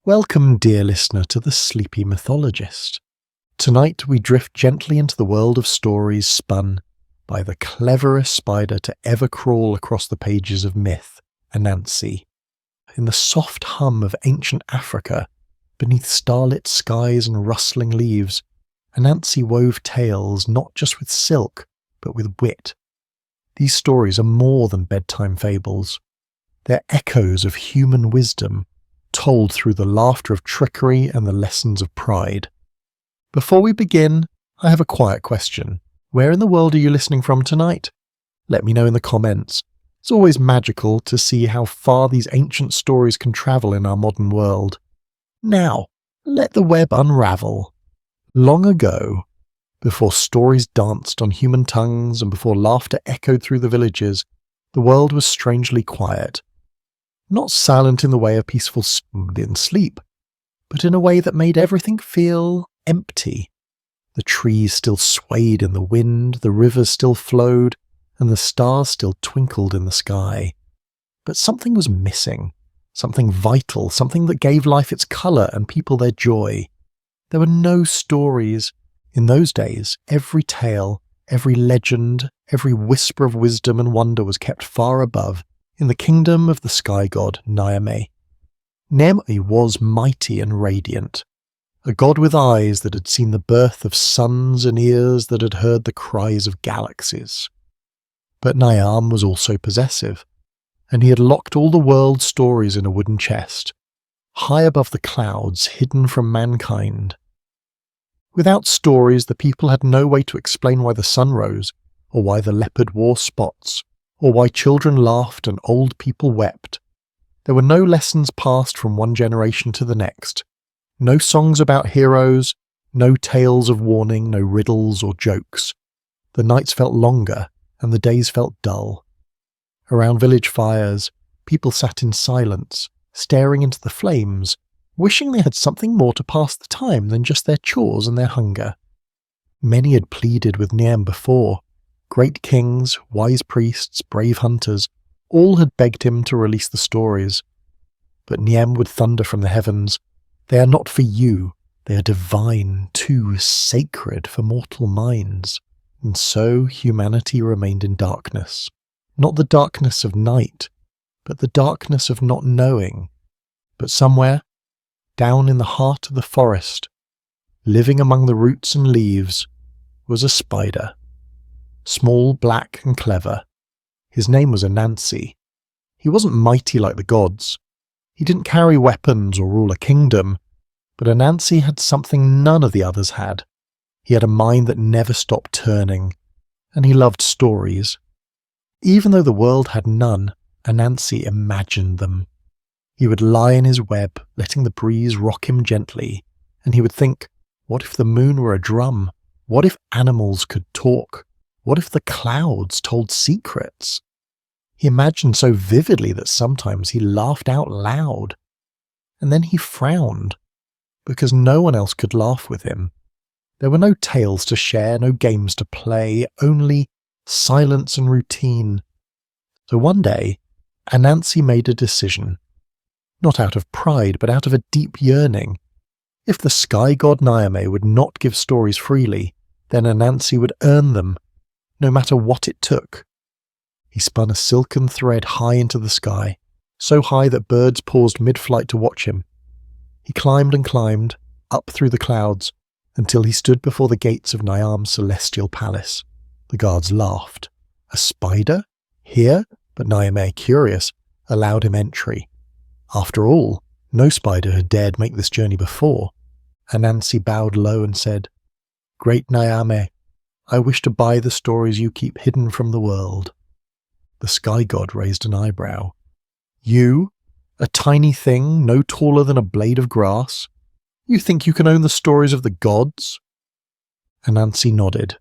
Welcome, dear listener, to the Sleepy Mythologist. Tonight we drift gently into the world of stories spun by the cleverest spider to ever crawl across the pages of myth, Anansi. In the soft hum of ancient Africa, beneath starlit skies and rustling leaves, Anansi wove tales not just with silk, but with wit. These stories are more than bedtime fables. They're echoes of human wisdom, told through the laughter of trickery and the lessons of pride. Before we begin, I have a quiet question. Where in the world are you listening from tonight? Let me know in the comments. It's always magical to see how far these ancient stories can travel in our modern world. Now, let the web unravel. Long ago, before stories danced on human tongues and before laughter echoed through the villages, the world was strangely quiet. Not silent in the way of peaceful sleep, but in a way that made everything feel empty. The trees still swayed in the wind, the rivers still flowed, and the stars still twinkled in the sky. But something was missing, something vital, something that gave life its colour and people their joy. There were no stories. In those days, every tale, every legend, every whisper of wisdom and wonder was kept far above, in the kingdom of the sky god Niame. Niame was mighty and radiant, a god with eyes that had seen the birth of suns and ears that had heard the cries of galaxies. But Niame was also possessive, and he had locked all the world's stories in a wooden chest, high above the clouds, hidden from mankind. Without stories, the people had no way to explain why the sun rose, or why the leopard wore spots, or why children laughed and old people wept. There were no lessons passed from one generation to the next, no songs about heroes, no tales of warning, no riddles or jokes. The nights felt longer, and the days felt dull. Around village fires, people sat in silence, staring into the flames, wishing they had something more to pass the time than just their chores and their hunger. Many had pleaded with Niame before. Great kings, wise priests, brave hunters, all had begged him to release the stories. But Niame would thunder from the heavens, "They are not for you, they are divine, too sacred for mortal minds." And so humanity remained in darkness. Not the darkness of night, but the darkness of not knowing. But somewhere, down in the heart of the forest, living among the roots and leaves, was a spider. Small, black, and clever. His name was Anansi. He wasn't mighty like the gods. He didn't carry weapons or rule a kingdom, but Anansi had something none of the others had. He had a mind that never stopped turning, and he loved stories. Even though the world had none, Anansi imagined them. He would lie in his web, letting the breeze rock him gently, and he would think, what if the moon were a drum? What if animals could talk? What if the clouds told secrets? He imagined so vividly that sometimes he laughed out loud. And then he frowned, because no one else could laugh with him. There were no tales to share, no games to play, only silence and routine. So one day, Anansi made a decision. Not out of pride, but out of a deep yearning. If the sky god Niame would not give stories freely, then Anansi would earn them, no matter what it took. He spun a silken thread high into the sky, so high that birds paused mid-flight to watch him. He climbed and climbed, up through the clouds, until he stood before the gates of Niame's celestial palace. The guards laughed. A spider? Here? But Niame, curious, allowed him entry. After all, no spider had dared make this journey before. Anansi bowed low and said, "Great Niame, I wish to buy the stories you keep hidden from the world." The sky god raised an eyebrow. "You? A tiny thing, no taller than a blade of grass? You think you can own the stories of the gods?" Anansi nodded.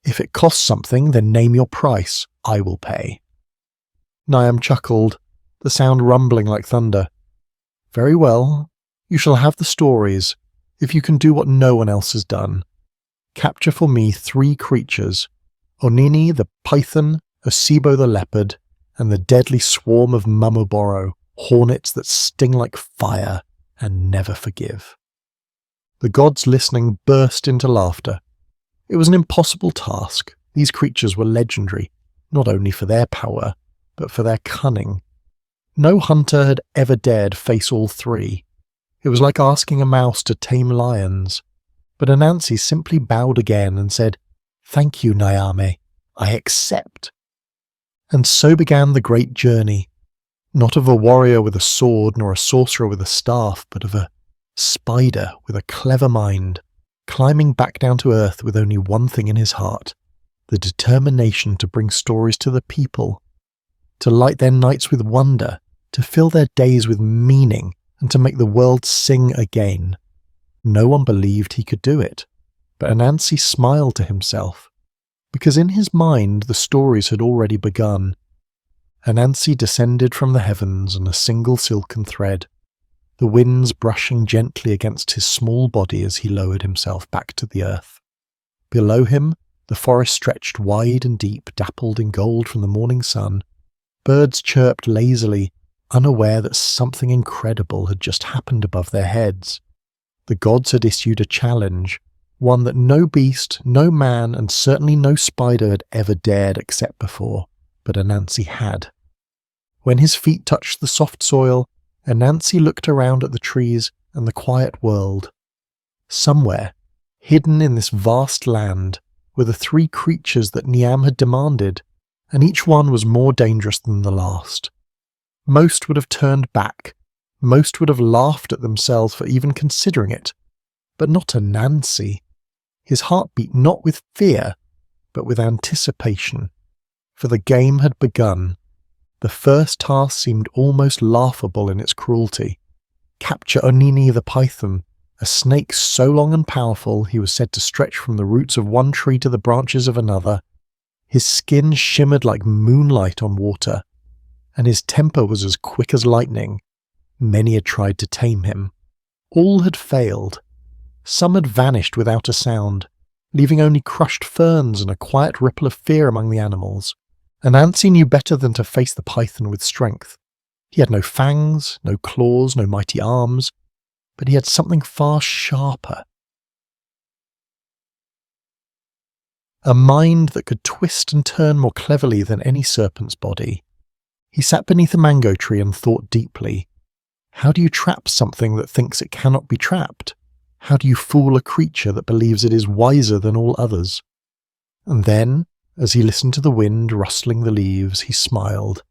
"If it costs something, then name your price. I will pay." Niame chuckled, the sound rumbling like thunder. "Very well. You shall have the stories, if you can do what no one else has done. Capture for me 3 creatures, Onini the python, Osibo the leopard, and the deadly swarm of Mamoboro, hornets that sting like fire, and never forgive. The gods listening burst into laughter. It was an impossible task. These creatures were legendary, not only for their power, but for their cunning. No hunter had ever dared face all three. It was like asking a mouse to tame lions. But Anansi simply bowed again and said, "Thank you, Nyame. I accept." And so began the great journey, not of a warrior with a sword nor a sorcerer with a staff, but of a spider with a clever mind, climbing back down to earth with only one thing in his heart, the determination to bring stories to the people, to light their nights with wonder, to fill their days with meaning, and to make the world sing again. No one believed he could do it, but Anansi smiled to himself, because in his mind the stories had already begun. Anansi descended from the heavens on a single silken thread, the winds brushing gently against his small body as he lowered himself back to the earth. Below him, the forest stretched wide and deep, dappled in gold from the morning sun. Birds chirped lazily, unaware that something incredible had just happened above their heads. The gods had issued a challenge, one that no beast, no man, and certainly no spider had ever dared accept before, but Anansi had. When his feet touched the soft soil, Anansi looked around at the trees and the quiet world. Somewhere, hidden in this vast land, were the three creatures that Niam had demanded, and each one was more dangerous than the last. Most would have turned back, most would have laughed at themselves for even considering it, but not Anansi. His heart beat not with fear, but with anticipation, for the game had begun. The first task seemed almost laughable in its cruelty. Capture Onini the python, a snake so long and powerful he was said to stretch from the roots of one tree to the branches of another. His skin shimmered like moonlight on water, and his temper was as quick as lightning. Many had tried to tame him. All had failed. Some had vanished without a sound, leaving only crushed ferns and a quiet ripple of fear among the animals. Anansi knew better than to face the python with strength. He had no fangs, no claws, no mighty arms, but he had something far sharper. A mind that could twist and turn more cleverly than any serpent's body. He sat beneath a mango tree and thought deeply. How do you trap something that thinks it cannot be trapped? How do you fool a creature that believes it is wiser than all others? And then, as he listened to the wind rustling the leaves, he smiled.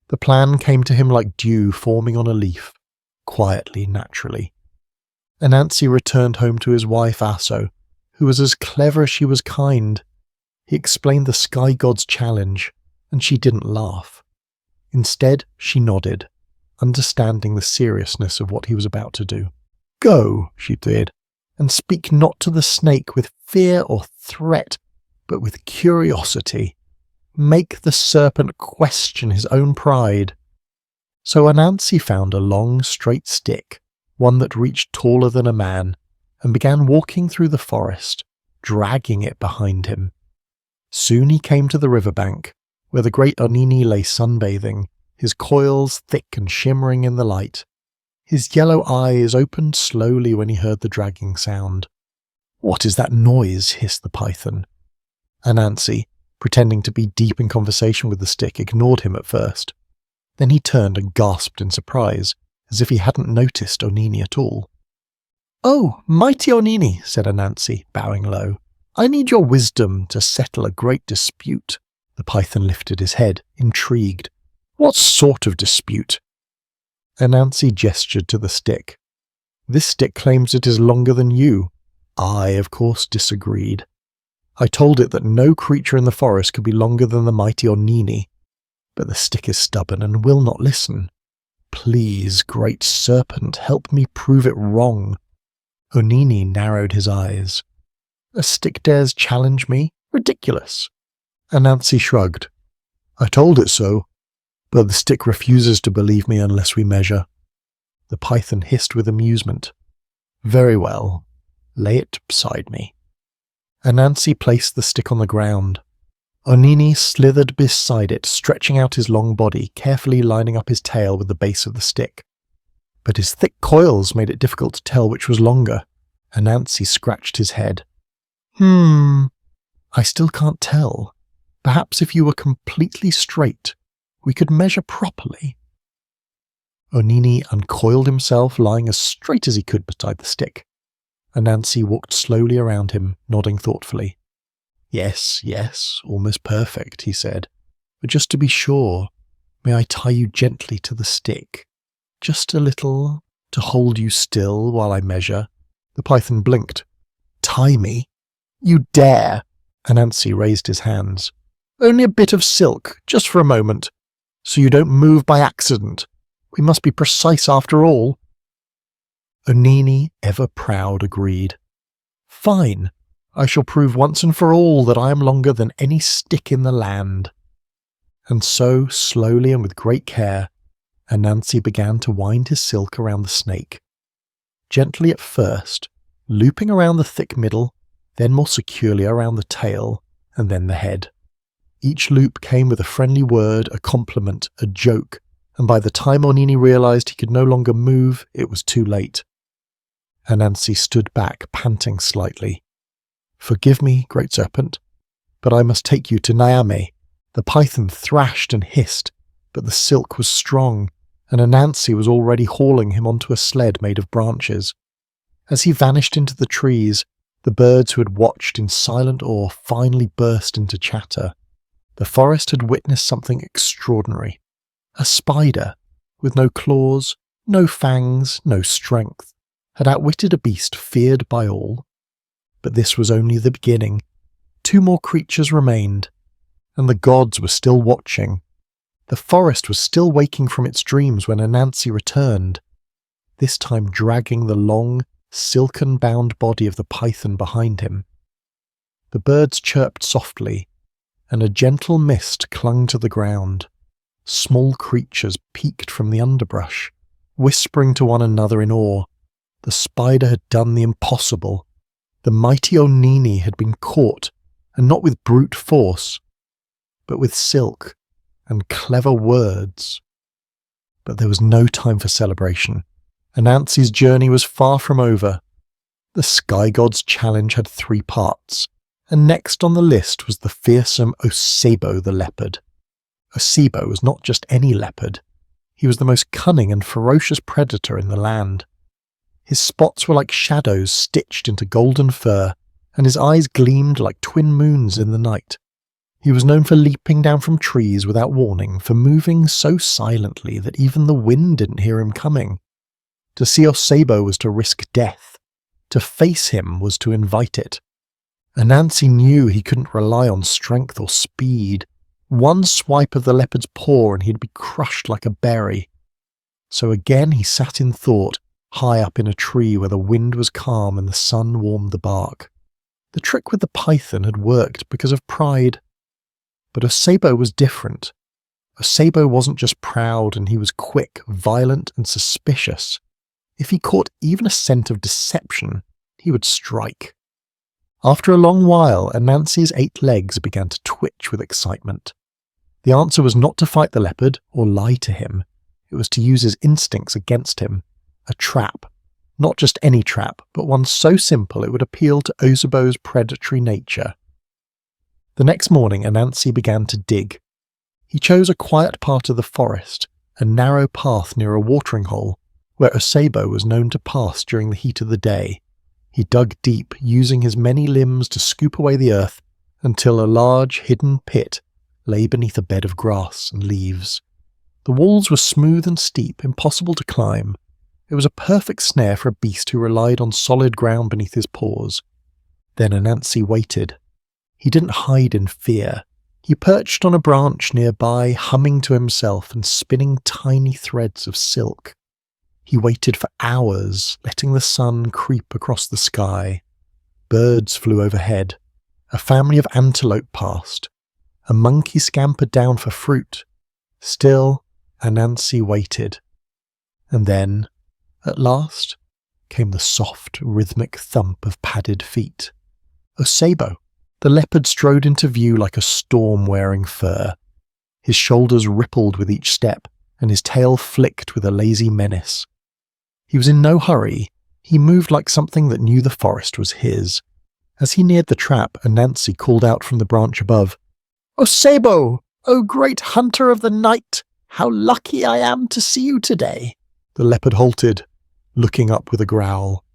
The plan came to him like dew forming on a leaf, quietly, naturally. Anansi returned home to his wife Aso, who was as clever as she was kind. He explained the sky god's challenge, and she didn't laugh. Instead, she nodded, understanding the seriousness of what he was about to do. "Go," she said, "and speak not to the snake with fear or threat, but with curiosity. Make the serpent question his own pride." So Anansi found a long, straight stick, one that reached taller than a man, and began walking through the forest, dragging it behind him. Soon he came to the riverbank, where the great Onini lay sunbathing, his coils thick and shimmering in the light. His yellow eyes opened slowly when he heard the dragging sound. "What is that noise?" hissed the python. Anansi, pretending to be deep in conversation with the stick, ignored him at first. Then he turned and gasped in surprise, as if he hadn't noticed Onini at all. "Oh, mighty Onini," said Anansi, bowing low. "I need your wisdom to settle a great dispute." The python lifted his head, intrigued. "What sort of dispute?" Anansi gestured to the stick. "This stick claims it is longer than you." I, of course, disagreed. I told it that no creature in the forest could be longer than the mighty Onini, but the stick is stubborn and will not listen. "Please, great serpent, help me prove it wrong." Onini narrowed his eyes. "A stick dares challenge me? Ridiculous." Anansi shrugged. "I told it so, but the stick refuses to believe me unless we measure." The python hissed with amusement. "Very well, lay it beside me." Anansi placed the stick on the ground. Onini slithered beside it, stretching out his long body, carefully lining up his tail with the base of the stick. but his thick coils made it difficult to tell which was longer. Anansi scratched his head. I still can't tell. Perhaps if you were completely straight, we could measure properly." Onini uncoiled himself, lying as straight as he could beside the stick. Anansi walked slowly around him, nodding thoughtfully. Yes, almost perfect," he said. "But just to be sure, may I tie you gently to the stick? Just a little, to hold you still while I measure?" The python blinked. "Tie me? You dare!" Anansi raised his hands. "Only a bit of silk, just for a moment, so you don't move by accident. We must be precise after all." Onini, ever proud, agreed. "Fine. I shall prove once and for all that I am longer than any stick in the land." And so, slowly and with great care, Anansi began to wind his silk around the snake. Gently at first, looping around the thick middle, then more securely around the tail, and then the head. Each loop came with a friendly word, a compliment, a joke, and by the time Onini realized he could no longer move, it was too late. Anansi stood back, panting slightly. "Forgive me, Great Serpent, but I must take you to Nyame." The python thrashed and hissed, but the silk was strong, and Anansi was already hauling him onto a sled made of branches. As he vanished into the trees, the birds who had watched in silent awe finally burst into chatter. The forest had witnessed something extraordinary. A spider, with no claws, no fangs, no strength, had outwitted a beast feared by all. But this was only the beginning. 2 more creatures remained, and the gods were still watching. The forest was still waking from its dreams when Anansi returned, this time dragging the long, silken-bound body of the python behind him. The birds chirped softly, and a gentle mist clung to the ground. Small creatures peeked from the underbrush, whispering to one another in awe. The spider had done the impossible. The mighty Onini had been caught, and not with brute force, but with silk and clever words. But there was no time for celebration. Anansi's journey was far from over. The sky god's challenge had 3 parts, and next on the list was the fearsome Osebo the leopard. Osebo was not just any leopard. He was the most cunning and ferocious predator in the land. His spots were like shadows stitched into golden fur, and his eyes gleamed like twin moons in the night. He was known for leaping down from trees without warning, for moving so silently that even the wind didn't hear him coming. To see Osebo was to risk death. To face him was to invite it. Anansi knew he couldn't rely on strength or speed. One swipe of the leopard's paw and he'd be crushed like a berry. So again he sat in thought, high up in a tree where the wind was calm and the sun warmed the bark. The trick with the python had worked because of pride. But Osebo was different. Osebo wasn't just proud, and he was quick, violent, and suspicious. If he caught even a scent of deception, he would strike. After a long while, Anansi's 8 legs began to twitch with excitement. The answer was not to fight the leopard or lie to him. It was to use his instincts against him. A trap. Not just any trap, but one so simple it would appeal to Osebo's predatory nature. The next morning, Anansi began to dig. He chose a quiet part of the forest, a narrow path near a watering hole, where Osebo was known to pass during the heat of the day. He dug deep, using his many limbs to scoop away the earth, until a large, hidden pit lay beneath a bed of grass and leaves. The walls were smooth and steep, impossible to climb. It was a perfect snare for a beast who relied on solid ground beneath his paws. Then Anansi waited. He didn't hide in fear. He perched on a branch nearby, humming to himself and spinning tiny threads of silk. He waited for hours, letting the sun creep across the sky. Birds flew overhead. A family of antelope passed. A monkey scampered down for fruit. Still, Anansi waited. And then, at last, came the soft, rhythmic thump of padded feet. Osebo! The leopard strode into view like a storm wearing fur. His shoulders rippled with each step, and his tail flicked with a lazy menace. He was in no hurry. He moved like something that knew the forest was his. As he neared the trap, Anansi called out from the branch above, "Osebo, O great hunter of the night! How lucky I am to see you today!" The leopard halted, looking up with a growl.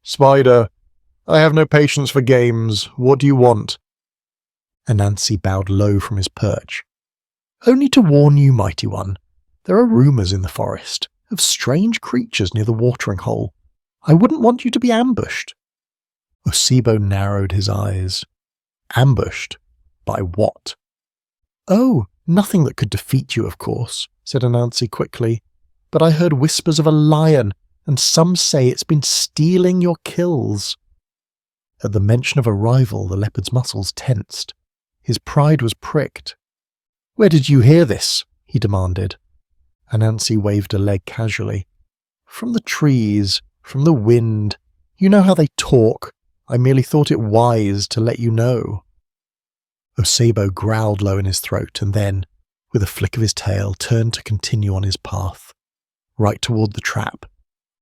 "Spider, I have no patience for games. What do you want?" Anansi bowed low from his perch. "Only to warn you, mighty one. There are rumours in the forest of strange creatures near the watering hole. I wouldn't want you to be ambushed." Osebo narrowed his eyes. "Ambushed? By what?" "Oh, nothing that could defeat you, of course," said Anansi quickly. "But I heard whispers of a lion, and some say it's been stealing your kills." At the mention of a rival, the leopard's muscles tensed. His pride was pricked. "Where did you hear this?" he demanded. Anansi waved a leg casually. "From the trees, from the wind. You know how they talk. I merely thought it wise to let you know." Osebo growled low in his throat and then, with a flick of his tail, turned to continue on his path, right toward the trap.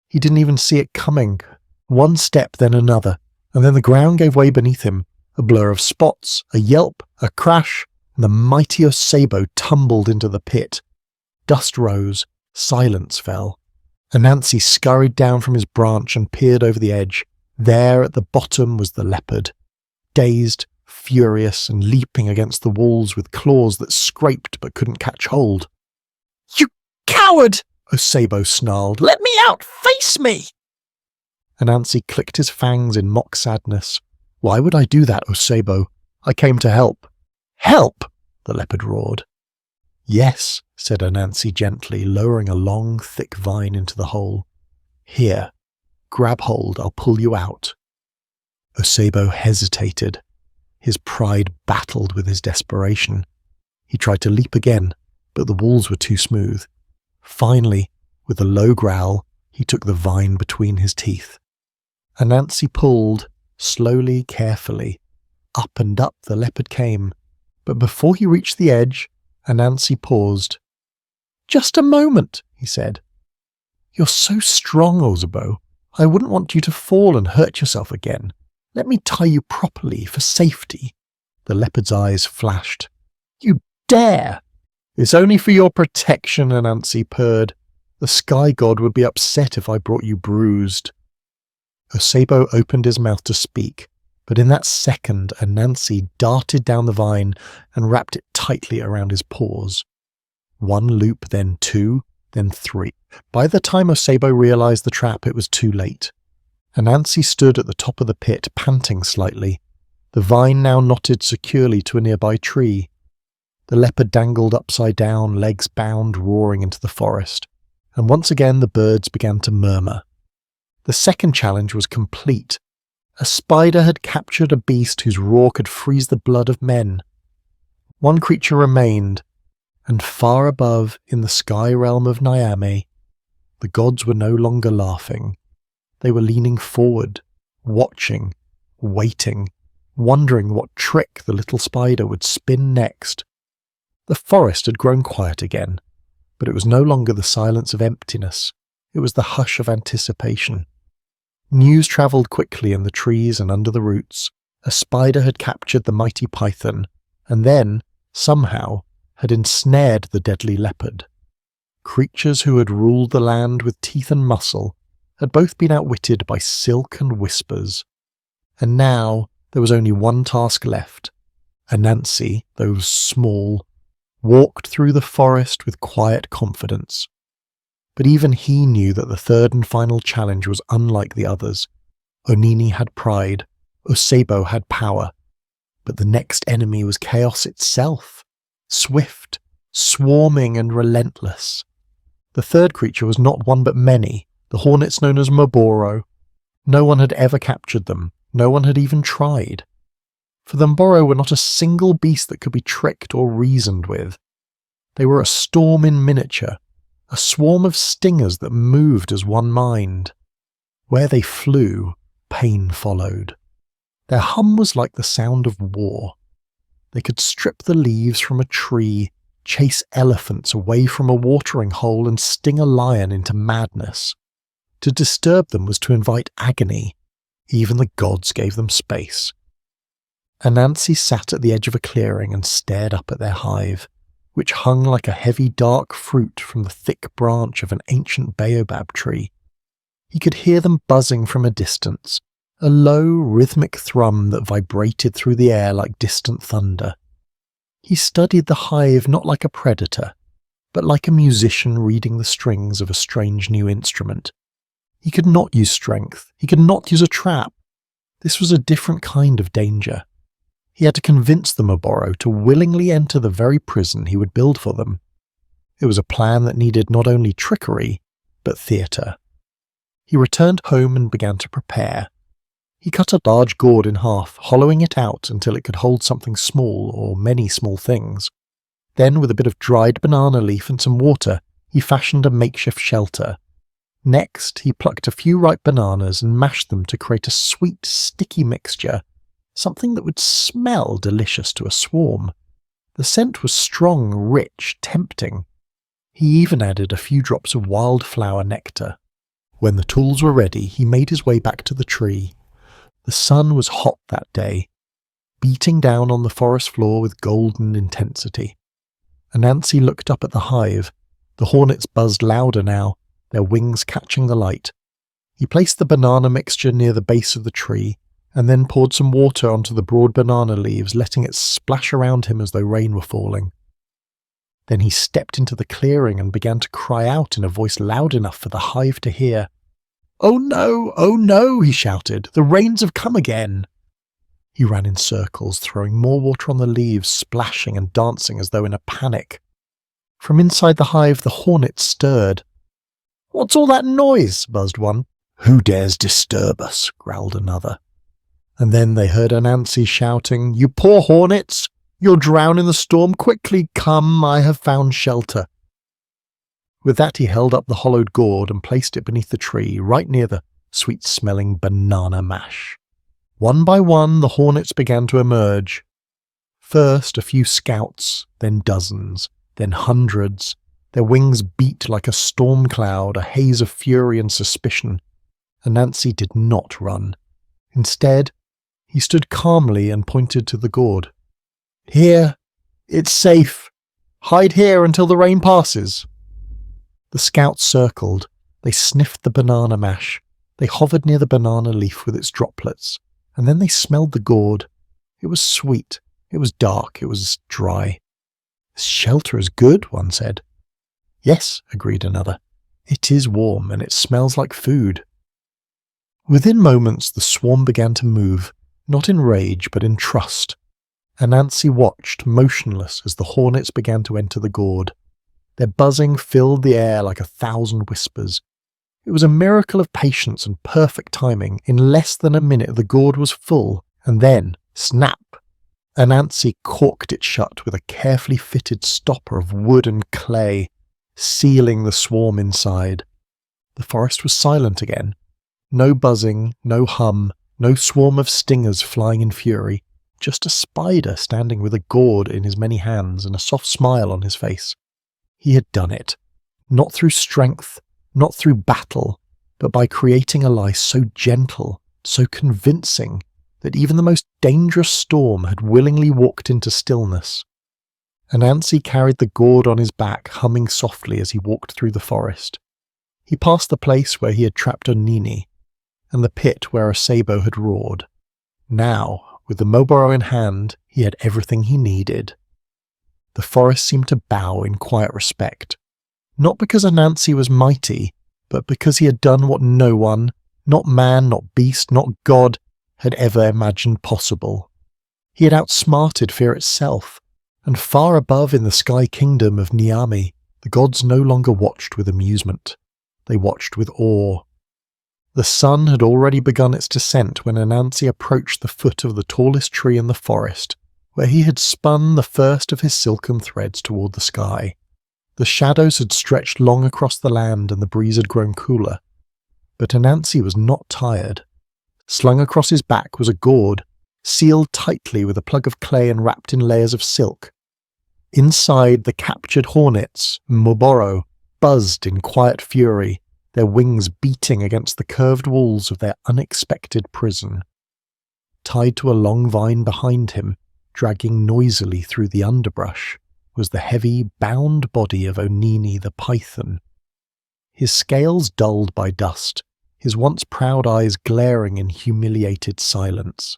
He didn't even see it coming. One step, then another, and then the ground gave way beneath him. A blur of spots, a yelp, a crash, and the mighty Osebo tumbled into the pit. Dust rose, silence fell. Anansi scurried down from his branch and peered over the edge. There at the bottom was the leopard, dazed, furious, and leaping against the walls with claws that scraped but couldn't catch hold. "You coward!" Osebo snarled. "Let me out! Face me!" Anansi clicked his fangs in mock sadness. "Why would I do that, Osebo? I came to help." "Help!" the leopard roared. "Yes," said Anansi gently, lowering a long, thick vine into the hole. "Here, grab hold, I'll pull you out." Osebo hesitated. His pride battled with his desperation. He tried to leap again, but the walls were too smooth. Finally, with a low growl, he took the vine between his teeth. Anansi pulled, slowly, carefully. Up and up the leopard came, but before he reached the edge, Anansi paused. "Just a moment," he said. "You're so strong, Osebo. I wouldn't want you to fall and hurt yourself again. Let me tie you properly for safety." The leopard's eyes flashed. "You dare!" "It's only for your protection," Anansi purred. "The sky god would be upset if I brought you bruised." Osebo opened his mouth to speak, but in that second Anansi darted down the vine and wrapped it tightly around his paws. One loop, then two, then three. By the time Osebo realized the trap, it was too late. Anansi stood at the top of the pit, panting slightly. The vine now knotted securely to a nearby tree. The leopard dangled upside down, legs bound, roaring into the forest. And once again the birds began to murmur. The second challenge was complete. A spider had captured a beast whose roar could freeze the blood of men. One creature remained, and far above, in the sky realm of Nyame, the gods were no longer laughing. They were leaning forward, watching, waiting, wondering what trick the little spider would spin next. The forest had grown quiet again, but it was no longer the silence of emptiness. It was the hush of anticipation. News travelled quickly in the trees and under the roots. A spider had captured the mighty python, and then, somehow, had ensnared the deadly leopard. Creatures who had ruled the land with teeth and muscle had both been outwitted by silk and whispers. And now there was only one task left. Anansi, though small, walked through the forest with quiet confidence. But even he knew that the third and final challenge was unlike the others. Onini had pride, Osebo had power, but the next enemy was chaos itself, swift, swarming and relentless. The third creature was not one but many, the hornets known as Moboro. No one had ever captured them, no one had even tried. For the Moboro were not a single beast that could be tricked or reasoned with. They were a storm in miniature, a swarm of stingers that moved as one mind. Where they flew, pain followed. Their hum was like the sound of war. They could strip the leaves from a tree, chase elephants away from a watering hole, and sting a lion into madness. To disturb them was to invite agony. Even the gods gave them space. Anansi sat at the edge of a clearing and stared up at their hive, which hung like a heavy dark fruit from the thick branch of an ancient baobab tree. He could hear them buzzing from a distance, a low, rhythmic thrum that vibrated through the air like distant thunder. He studied the hive not like a predator, but like a musician reading the strings of a strange new instrument. He could not use strength. He could not use a trap. This was a different kind of danger. He had to convince the Moboro to willingly enter the very prison he would build for them. It was a plan that needed not only trickery, but theatre. He returned home and began to prepare. He cut a large gourd in half, hollowing it out until it could hold something small or many small things. Then, with a bit of dried banana leaf and some water, he fashioned a makeshift shelter. Next, he plucked a few ripe bananas and mashed them to create a sweet, sticky mixture, something that would smell delicious to a swarm. The scent was strong, rich, tempting. He even added a few drops of wildflower nectar. When the tools were ready, he made his way back to the tree. The sun was hot that day, beating down on the forest floor with golden intensity. Anansi looked up at the hive. The hornets buzzed louder now, their wings catching the light. He placed the banana mixture near the base of the tree, and then poured some water onto the broad banana leaves, letting it splash around him as though rain were falling. Then he stepped into the clearing and began to cry out in a voice loud enough for the hive to hear. "Oh no," he shouted, "the rains have come again." He ran in circles, throwing more water on the leaves, splashing and dancing as though in a panic. From inside the hive, the hornets stirred. "What's all that noise?" buzzed one. "Who dares disturb us?" growled another. And then they heard Anansi shouting, "You poor hornets! You'll drown in the storm! Quickly come, I have found shelter!" With that he held up the hollowed gourd and placed it beneath the tree, right near the sweet-smelling banana mash. One by one the hornets began to emerge. First a few scouts, then dozens, then hundreds. Their wings beat like a storm cloud, a haze of fury and suspicion. Anansi did not run. Instead, he stood calmly and pointed to the gourd. "Here! It's safe! Hide here until the rain passes!" The scouts circled. They sniffed the banana mash. They hovered near the banana leaf with its droplets. And then they smelled the gourd. It was sweet. It was dark. It was dry. "This shelter is good," one said. "Yes," agreed another. "It is warm, and it smells like food." Within moments the swarm began to move, not in rage but in trust. Anansi watched, motionless, as the hornets began to enter the gourd. Their buzzing filled the air like 1,000 whispers. It was a miracle of patience and perfect timing. In less than a minute the gourd was full, and then, snap! Anansi corked it shut with a carefully fitted stopper of wood and clay, sealing the swarm inside. The forest was silent again. No buzzing, no hum, no swarm of stingers flying in fury, just a spider standing with a gourd in his many hands and a soft smile on his face. He had done it. Not through strength, not through battle, but by creating a lie so gentle, so convincing, that even the most dangerous storm had willingly walked into stillness. Anansi carried the gourd on his back, humming softly as he walked through the forest. He passed the place where he had trapped Onini, and the pit where a sabo had roared. Now, with the Moboro in hand, he had everything he needed. The forest seemed to bow in quiet respect, not because Anansi was mighty, but because he had done what no one, not man, not beast, not God, had ever imagined possible. He had outsmarted fear itself, and far above in the sky kingdom of Niami, the gods no longer watched with amusement. They watched with awe. The sun had already begun its descent when Anansi approached the foot of the tallest tree in the forest, where he had spun the first of his silken threads toward the sky. The shadows had stretched long across the land and the breeze had grown cooler. But Anansi was not tired. Slung across his back was a gourd, sealed tightly with a plug of clay and wrapped in layers of silk. Inside, the captured hornets, Moboro, buzzed in quiet fury, their wings beating against the curved walls of their unexpected prison. Tied to a long vine behind him, dragging noisily through the underbrush, was the heavy, bound body of Onini the python. His scales dulled by dust, his once proud eyes glaring in humiliated silence.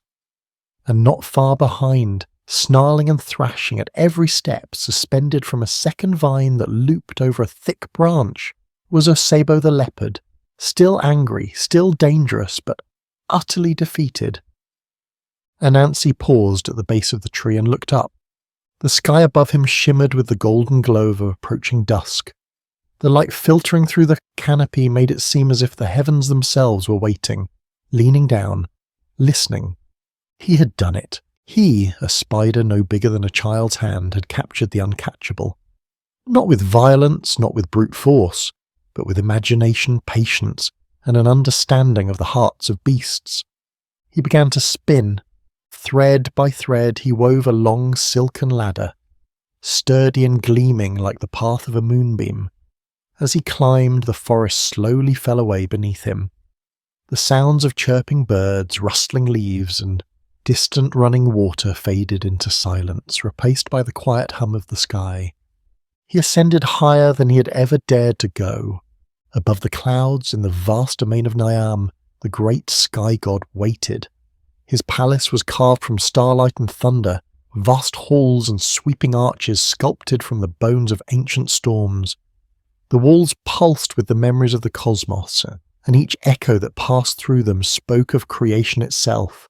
And not far behind, snarling and thrashing at every step, suspended from a second vine that looped over a thick branch, was Osebo the leopard, still angry, still dangerous, but utterly defeated. Anansi paused at the base of the tree and looked up. The sky above him shimmered with the golden glow of approaching dusk. The light filtering through the canopy made it seem as if the heavens themselves were waiting, leaning down, listening. He had done it. He, a spider no bigger than a child's hand, had captured the uncatchable. Not with violence, not with brute force, but with imagination, patience, and an understanding of the hearts of beasts. He began to spin. Thread by thread he wove a long silken ladder, sturdy and gleaming like the path of a moonbeam. As he climbed, the forest slowly fell away beneath him. The sounds of chirping birds, rustling leaves, and distant running water faded into silence, replaced by the quiet hum of the sky. He ascended higher than he had ever dared to go. Above the clouds, in the vast domain of Niam, the great sky god waited. His palace was carved from starlight and thunder, vast halls and sweeping arches sculpted from the bones of ancient storms. The walls pulsed with the memories of the cosmos, and each echo that passed through them spoke of creation itself.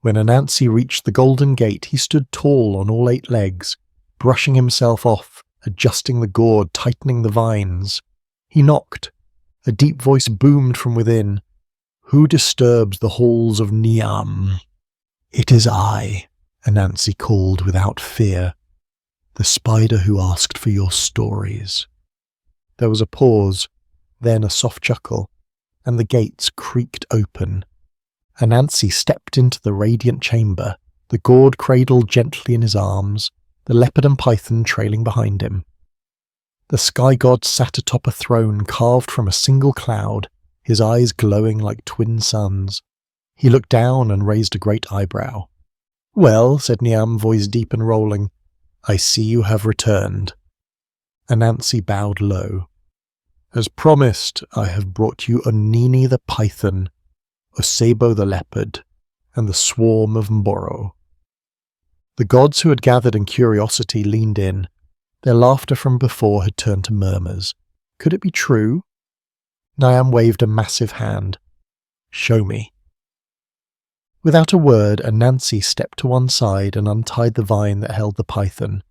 When Anansi reached the golden gate, he stood tall on all 8 legs, brushing himself off, adjusting the gourd, tightening the vines. He knocked. A deep voice boomed from within. "Who disturbs the halls of Niam?" "It is I," Anansi called without fear. "The spider who asked for your stories." There was a pause, then a soft chuckle, and the gates creaked open. Anansi stepped into the radiant chamber, the gourd cradled gently in his arms, the leopard and python trailing behind him. The sky god sat atop a throne carved from a single cloud, his eyes glowing like twin suns. He looked down and raised a great eyebrow. "Well," said Niam, voice deep and rolling, "I see you have returned." Anansi bowed low. "As promised, I have brought you Onini the python, Osebo the leopard, and the swarm of Mboro." The gods who had gathered in curiosity leaned in. Their laughter from before had turned to murmurs. Could it be true? Niam waved a massive hand. "Show me." Without a word, Anansi stepped to one side and untied the vine that held the python.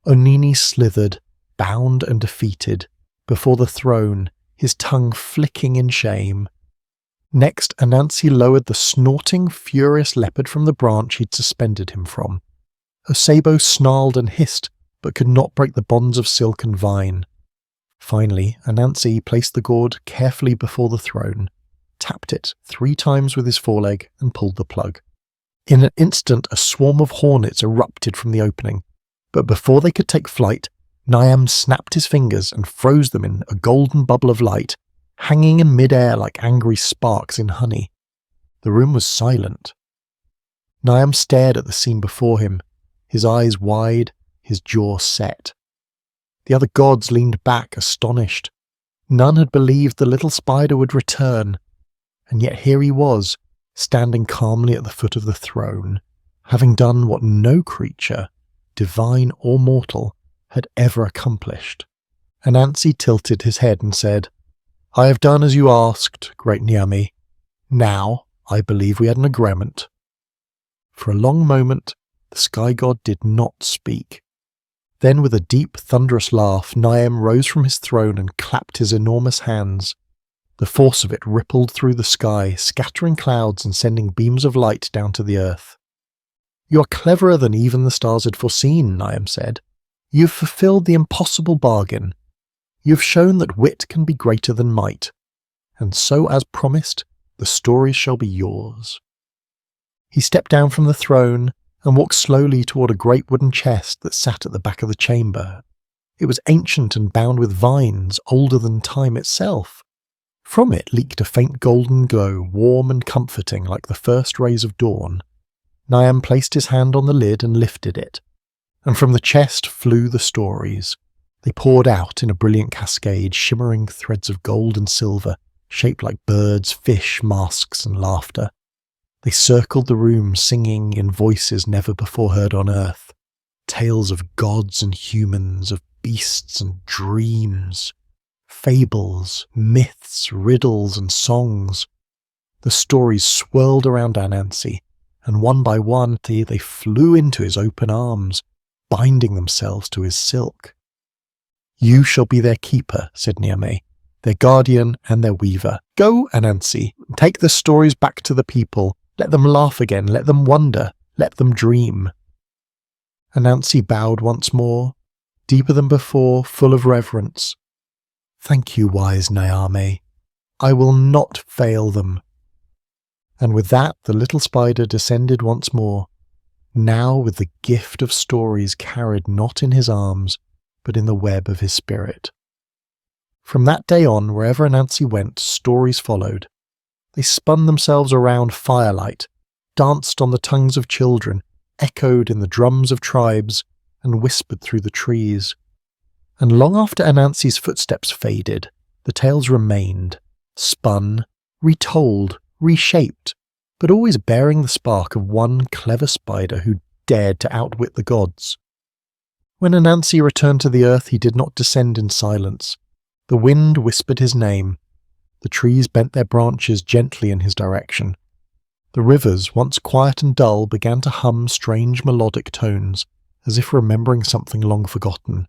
Onini slithered, bound and defeated, before the throne, his tongue flicking in shame. Next, Anansi lowered the snorting, furious leopard from the branch he'd suspended him from. Osebo snarled and hissed, but could not break the bonds of silk and vine. Finally, Anansi placed the gourd carefully before the throne, tapped it 3 times with his foreleg, and pulled the plug. In an instant, a swarm of hornets erupted from the opening, but before they could take flight, Niam snapped his fingers and froze them in a golden bubble of light, hanging in mid-air like angry sparks in honey. The room was silent. Niam stared at the scene before him, his eyes wide, his jaw set. The other gods leaned back, astonished. None had believed the little spider would return, and yet here he was, standing calmly at the foot of the throne, having done what no creature, divine or mortal, had ever accomplished. Anansi tilted his head and said, "I have done as you asked, great Niami. Now, I believe we had an agreement." For a long moment, the sky god did not speak. Then, with a deep, thunderous laugh, Niam rose from his throne and clapped his enormous hands. The force of it rippled through the sky, scattering clouds and sending beams of light down to the earth. "You are cleverer than even the stars had foreseen," Niam said. "You have fulfilled the impossible bargain. You have shown that wit can be greater than might. And so, as promised, the stories shall be yours." He stepped down from the throne and walked slowly toward a great wooden chest that sat at the back of the chamber. It was ancient and bound with vines, older than time itself. From it leaked a faint golden glow, warm and comforting like the first rays of dawn. Niam placed his hand on the lid and lifted it, and from the chest flew the stories. They poured out in a brilliant cascade, shimmering threads of gold and silver, shaped like birds, fish, masks, and laughter. They circled the room, singing in voices never before heard on earth. Tales of gods and humans, of beasts and dreams. Fables, myths, riddles, and songs. The stories swirled around Anansi, and one by one they flew into his open arms, binding themselves to his silk. "You shall be their keeper," said Niamey, "their guardian and their weaver. Go, Anansi, take the stories back to the people. Let them laugh again, let them wonder, let them dream." Anansi bowed once more, deeper than before, full of reverence. "Thank you, wise Niamey. I will not fail them." And with that the little spider descended once more, now with the gift of stories carried not in his arms, but in the web of his spirit. From that day on, wherever Anansi went, stories followed. They spun themselves around firelight, danced on the tongues of children, echoed in the drums of tribes, and whispered through the trees. And long after Anansi's footsteps faded, the tales remained, spun, retold, reshaped, but always bearing the spark of one clever spider who dared to outwit the gods. When Anansi returned to the earth, he did not descend in silence. The wind whispered his name. The trees bent their branches gently in his direction. The rivers, once quiet and dull, began to hum strange melodic tones, as if remembering something long forgotten.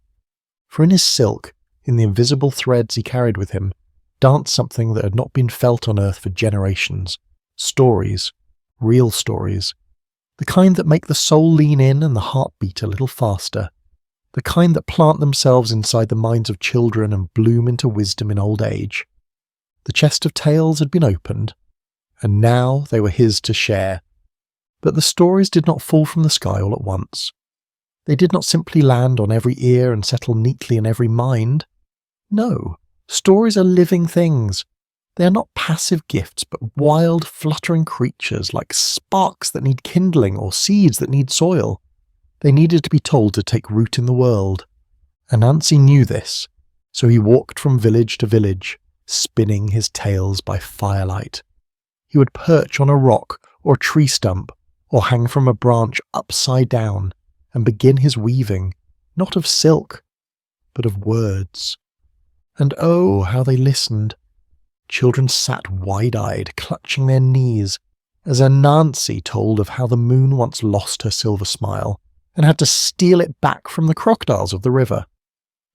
For in his silk, in the invisible threads he carried with him, danced something that had not been felt on earth for generations. Stories. Real stories. The kind that make the soul lean in and the heart beat a little faster. The kind that plant themselves inside the minds of children and bloom into wisdom in old age. The chest of tales had been opened, and now they were his to share. But the stories did not fall from the sky all at once. They did not simply land on every ear and settle neatly in every mind. No, stories are living things. They are not passive gifts, but wild, fluttering creatures like sparks that need kindling or seeds that need soil. They needed to be told to take root in the world. Anansi knew this, so he walked from village to village, spinning his tales by firelight. He would perch on a rock or tree stump, or hang from a branch upside down, and begin his weaving, not of silk, but of words. And oh, how they listened! Children sat wide-eyed, clutching their knees, as Anansi told of how the moon once lost her silver smile, and had to steal it back from the crocodiles of the river.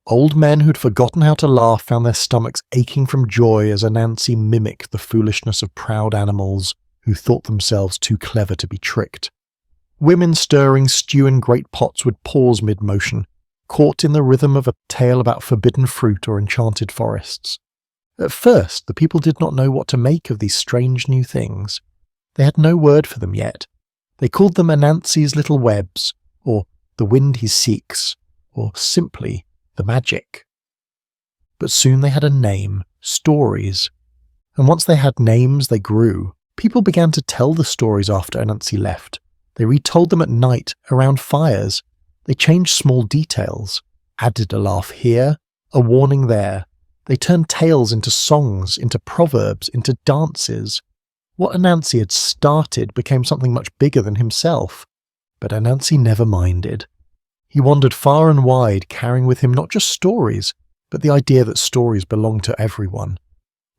Old men who'd forgotten how to laugh found their stomachs aching from joy as Anansi mimicked the foolishness of proud animals who thought themselves too clever to be tricked. Women stirring stew in great pots would pause mid-motion, caught in the rhythm of a tale about forbidden fruit or enchanted forests. At first, the people did not know what to make of these strange new things. They had no word for them yet. They called them Anansi's little webs, or the wind he seeks, or simply the magic. But soon they had a name, stories. And once they had names, they grew. People began to tell the stories after Anansi left. They retold them at night, around fires. They changed small details, added a laugh here, a warning there. They turned tales into songs, into proverbs, into dances. What Anansi had started became something much bigger than himself. But Anansi never minded. He wandered far and wide, carrying with him not just stories, but the idea that stories belong to everyone.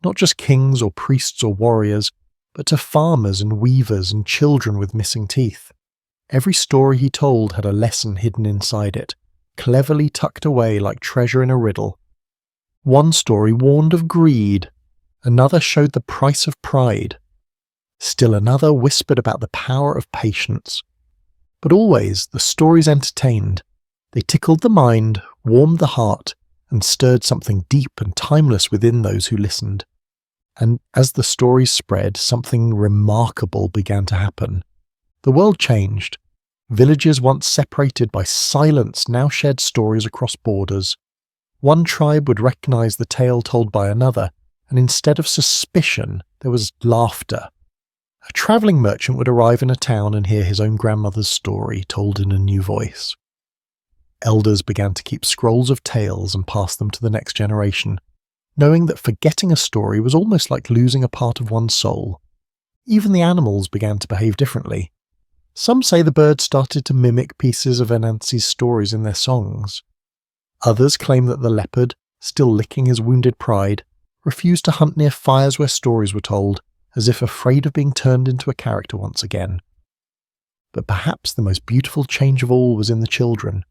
Not just kings or priests or warriors, but to farmers and weavers and children with missing teeth. Every story he told had a lesson hidden inside it, cleverly tucked away like treasure in a riddle. One story warned of greed, another showed the price of pride. Still another whispered about the power of patience. But always the stories entertained. They tickled the mind, warmed the heart, and stirred something deep and timeless within those who listened. And as the stories spread, something remarkable began to happen. The world changed. Villages once separated by silence now shared stories across borders. One tribe would recognize the tale told by another, and instead of suspicion, there was laughter. A travelling merchant would arrive in a town and hear his own grandmother's story told in a new voice. Elders began to keep scrolls of tales and pass them to the next generation, knowing that forgetting a story was almost like losing a part of one's soul. Even the animals began to behave differently. Some say the birds started to mimic pieces of Anansi's stories in their songs. Others claim that the leopard, still licking his wounded pride, refused to hunt near fires where stories were told, as if afraid of being turned into a character once again. But perhaps the most beautiful change of all was in the children.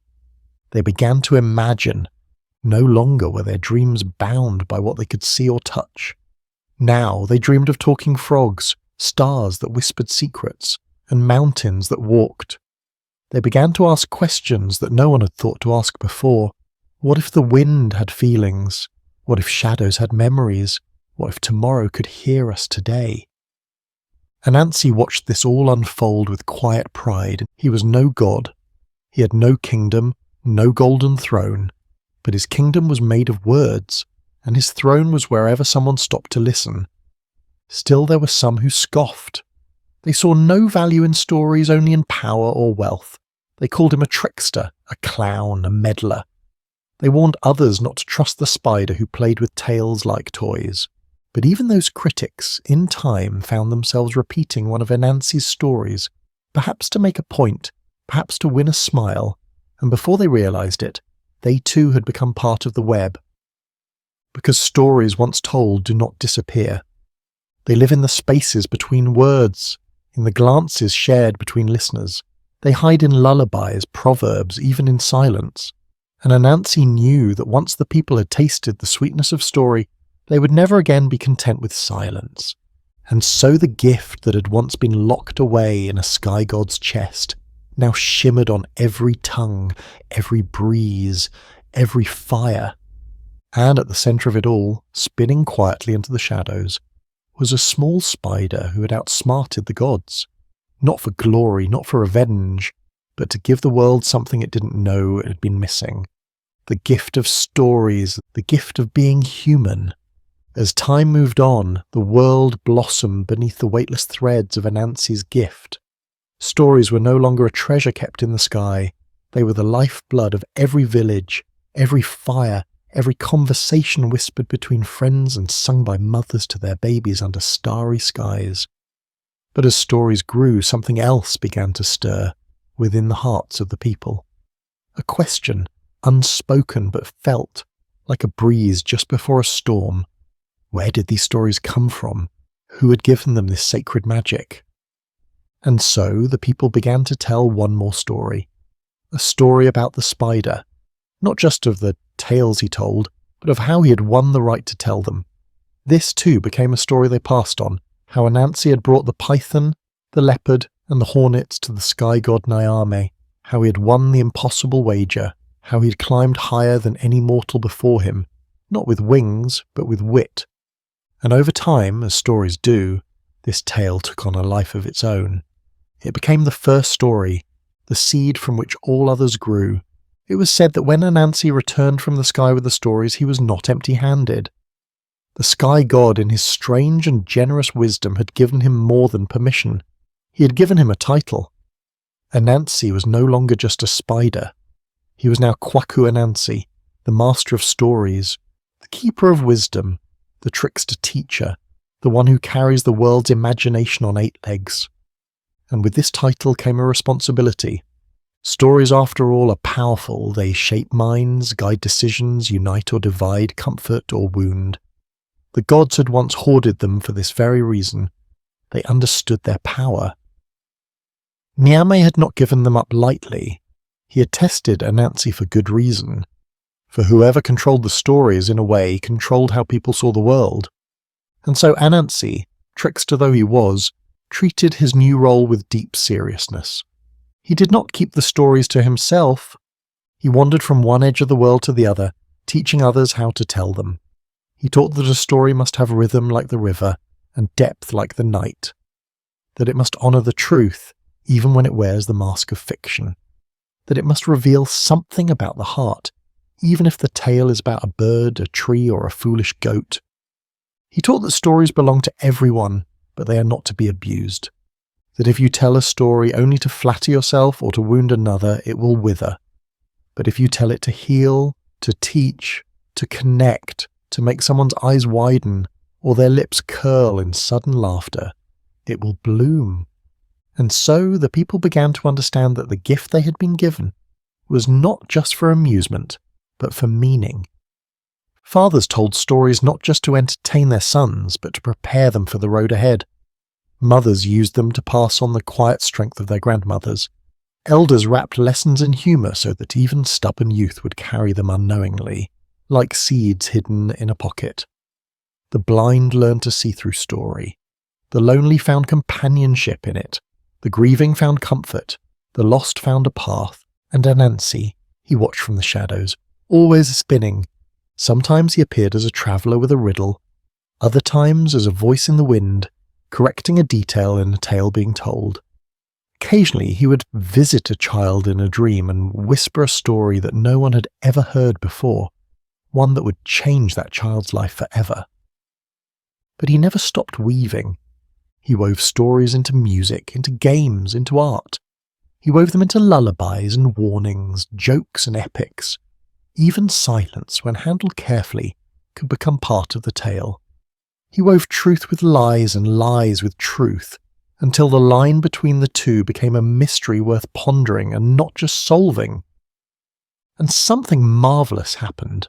They began to imagine. No longer were their dreams bound by what they could see or touch. Now they dreamed of talking frogs, stars that whispered secrets, and mountains that walked. They began to ask questions that no one had thought to ask before. What if the wind had feelings? What if shadows had memories? What if tomorrow could hear us today? Anansi watched this all unfold with quiet pride. He was no god. He had no kingdom, no golden throne, but his kingdom was made of words, and his throne was wherever someone stopped to listen. Still there were some who scoffed. They saw no value in stories, only in power or wealth. They called him a trickster, a clown, a meddler. They warned others not to trust the spider who played with tales like toys. But even those critics, in time, found themselves repeating one of Anansi's stories, perhaps to make a point, perhaps to win a smile, and before they realized it, they too had become part of the web. Because stories once told do not disappear. They live in the spaces between words, in the glances shared between listeners. They hide in lullabies, proverbs, even in silence. And Anansi knew that once the people had tasted the sweetness of story, they would never again be content with silence. And so the gift that had once been locked away in a sky god's chest now shimmered on every tongue, every breeze, every fire. And at the centre of it all, spinning quietly into the shadows, was a small spider who had outsmarted the gods. Not for glory, not for revenge, but to give the world something it didn't know it had been missing. The gift of stories, the gift of being human. As time moved on, the world blossomed beneath the weightless threads of Anansi's gift. Stories were no longer a treasure kept in the sky. They were the lifeblood of every village, every fire, every conversation whispered between friends and sung by mothers to their babies under starry skies. But as stories grew, something else began to stir within the hearts of the people. A question, unspoken but felt, like a breeze just before a storm. Where did these stories come from? Who had given them this sacred magic? And so the people began to tell one more story. A story about the spider, not just of the tales he told, but of how he had won the right to tell them. This too became a story they passed on, how Anansi had brought the python, the leopard, and the hornets to the sky god Nyame, how he had won the impossible wager, how he had climbed higher than any mortal before him, not with wings, but with wit. And over time, as stories do, this tale took on a life of its own. It became the first story, the seed from which all others grew. It was said that when Anansi returned from the sky with the stories, he was not empty-handed. The sky god, in his strange and generous wisdom, had given him more than permission. He had given him a title. Anansi was no longer just a spider. He was now Kwaku Anansi, the master of stories, the keeper of wisdom, the trickster teacher, the one who carries the world's imagination on 8 legs. And with this title came a responsibility. Stories, after all, are powerful. They shape minds, guide decisions, unite or divide, comfort or wound. The gods had once hoarded them for this very reason. They understood their power. Nyame had not given them up lightly. He had tested Anansi for good reason. For whoever controlled the stories, in a way, controlled how people saw the world. And so Anansi, trickster though he was, treated his new role with deep seriousness. He did not keep the stories to himself. He wandered from one edge of the world to the other, teaching others how to tell them. He taught that a story must have rhythm like the river, and depth like the night. That it must honour the truth, even when it wears the mask of fiction. That it must reveal something about the heart, even if the tale is about a bird, a tree, or a foolish goat. He taught that stories belong to everyone, but they are not to be abused. That if you tell a story only to flatter yourself or to wound another, it will wither. But if you tell it to heal, to teach, to connect, to make someone's eyes widen, or their lips curl in sudden laughter, it will bloom. And so the people began to understand that the gift they had been given was not just for amusement, but for meaning. Fathers told stories not just to entertain their sons, but to prepare them for the road ahead. Mothers used them to pass on the quiet strength of their grandmothers. Elders wrapped lessons in humour so that even stubborn youth would carry them unknowingly, like seeds hidden in a pocket. The blind learned to see through story. The lonely found companionship in it. The grieving found comfort. The lost found a path. And Anansi, he watched from the shadows, always spinning. Sometimes he appeared as a traveller with a riddle, other times as a voice in the wind, correcting a detail in a tale being told. Occasionally he would visit a child in a dream and whisper a story that no one had ever heard before, one that would change that child's life forever. But he never stopped weaving. He wove stories into music, into games, into art. He wove them into lullabies and warnings, jokes and epics. Even silence, when handled carefully, could become part of the tale. He wove truth with lies and lies with truth, until the line between the two became a mystery worth pondering and not just solving. And something marvellous happened.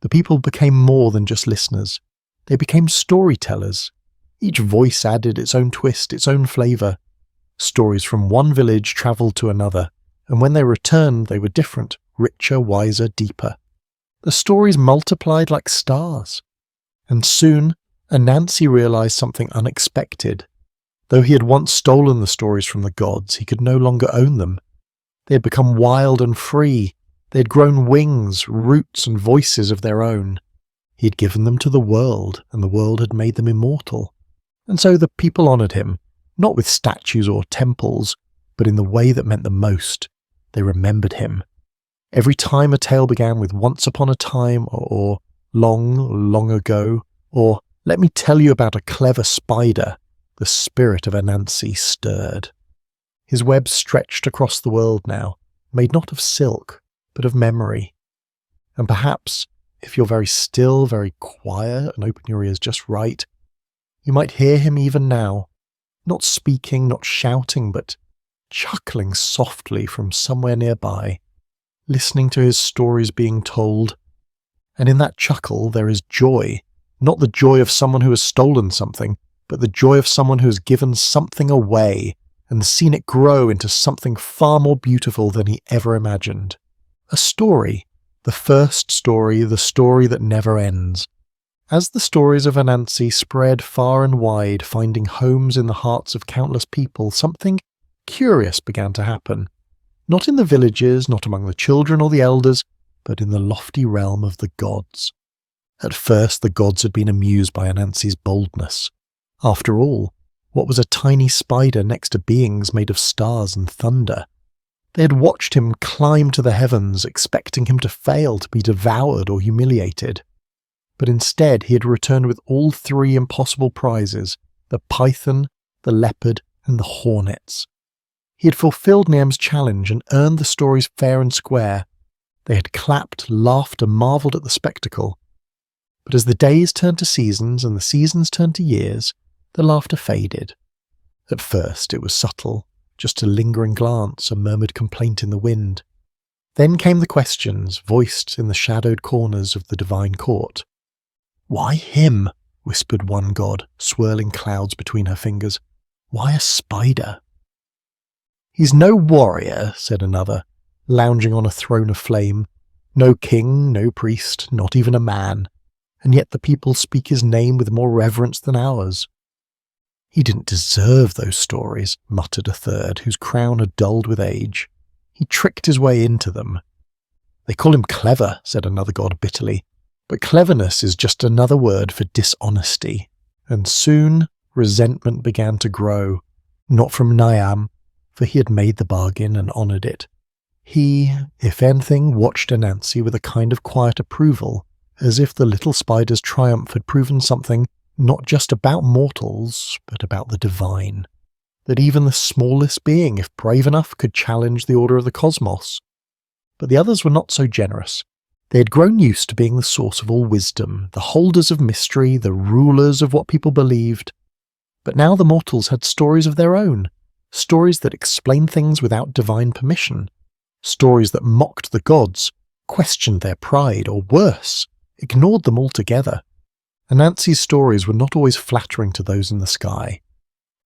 The people became more than just listeners. They became storytellers. Each voice added its own twist, its own flavour. Stories from one village travelled to another, and when they returned they were different, richer, wiser, deeper. The stories multiplied like stars. And soon, Anansi realised something unexpected. Though he had once stolen the stories from the gods, he could no longer own them. They had become wild and free. They had grown wings, roots and voices of their own. He had given them to the world, and the world had made them immortal. And so the people honoured him, not with statues or temples, but in the way that meant the most. They remembered him. Every time a tale began with once upon a time, or long, long ago, or let me tell you about a clever spider, the spirit of Anansi stirred. His web stretched across the world now, made not of silk, but of memory. And perhaps, if you're very still, very quiet, and open your ears just right, you might hear him even now, not speaking, not shouting, but chuckling softly from somewhere nearby, listening to his stories being told. And in that chuckle there is joy, not the joy of someone who has stolen something, but the joy of someone who has given something away and seen it grow into something far more beautiful than he ever imagined. A story, the first story, the story that never ends. As the stories of Anansi spread far and wide, finding homes in the hearts of countless people, something curious began to happen. Not in the villages, not among the children or the elders, but in the lofty realm of the gods. At first the gods had been amused by Anansi's boldness. After all, what was a tiny spider next to beings made of stars and thunder? They had watched him climb to the heavens, expecting him to fail, to be devoured or humiliated. But instead he had returned with all three impossible prizes, the python, the leopard, and the hornets. He had fulfilled Niam's challenge and earned the stories fair and square. They had clapped, laughed, and marvelled at the spectacle. But as the days turned to seasons and the seasons turned to years, the laughter faded. At first it was subtle, just a lingering glance, a murmured complaint in the wind. Then came the questions, voiced in the shadowed corners of the divine court. "Why him?" whispered one god, swirling clouds between her fingers. "Why a spider?" "He's no warrior," said another, lounging on a throne of flame. "No king, no priest, not even a man. And yet the people speak his name with more reverence than ours." "He didn't deserve those stories," muttered a third, whose crown had dulled with age. "He tricked his way into them." "They call him clever," said another god bitterly. "But cleverness is just another word for dishonesty." And soon resentment began to grow, not from Niam, for he had made the bargain and honoured it. He, if anything, watched Anansi with a kind of quiet approval, as if the little spider's triumph had proven something not just about mortals, but about the divine. That even the smallest being, if brave enough, could challenge the order of the cosmos. But the others were not so generous. They had grown used to being the source of all wisdom, the holders of mystery, the rulers of what people believed. But now the mortals had stories of their own, stories that explained things without divine permission, stories that mocked the gods, questioned their pride, or worse, ignored them altogether. Anansi's stories were not always flattering to those in the sky.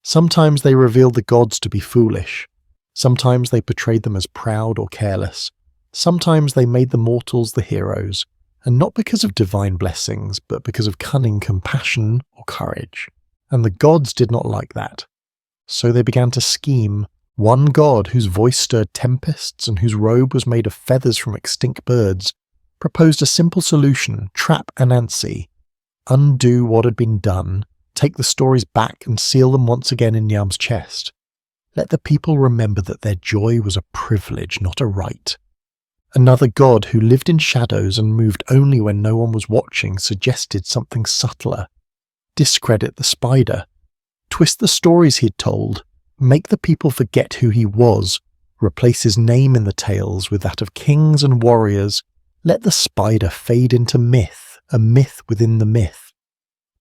Sometimes they revealed the gods to be foolish. Sometimes they portrayed them as proud or careless. Sometimes they made the mortals the heroes, and not because of divine blessings, but because of cunning compassion or courage. And the gods did not like that. So they began to scheme. One god, whose voice stirred tempests and whose robe was made of feathers from extinct birds, proposed a simple solution: trap Anansi, undo what had been done, take the stories back and seal them once again in Yam's chest. Let the people remember that their joy was a privilege, not a right. Another god who lived in shadows and moved only when no one was watching suggested something subtler. Discredit the spider. Twist the stories he'd told. Make the people forget who he was. Replace his name in the tales with that of kings and warriors. Let the spider fade into myth, a myth within the myth.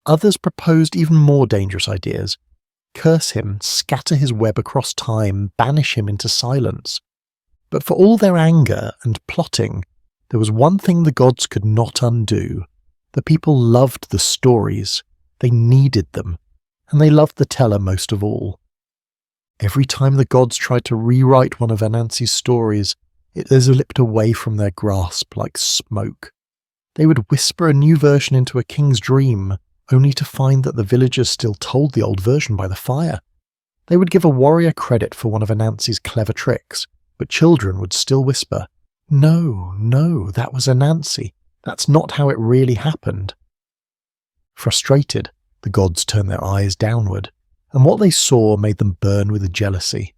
Others proposed even more dangerous ideas. Curse him, scatter his web across time, banish him into silence. But for all their anger and plotting, there was one thing the gods could not undo. The people loved the stories. They needed them, and they loved the teller most of all. Every time the gods tried to rewrite one of Anansi's stories, it slipped away from their grasp like smoke. They would whisper a new version into a king's dream, only to find that the villagers still told the old version by the fire. They would give a warrior credit for one of Anansi's clever tricks, but children would still whisper, "No, no, that was Anansi. That's not how it really happened." Frustrated, the gods turned their eyes downward, and what they saw made them burn with jealousy.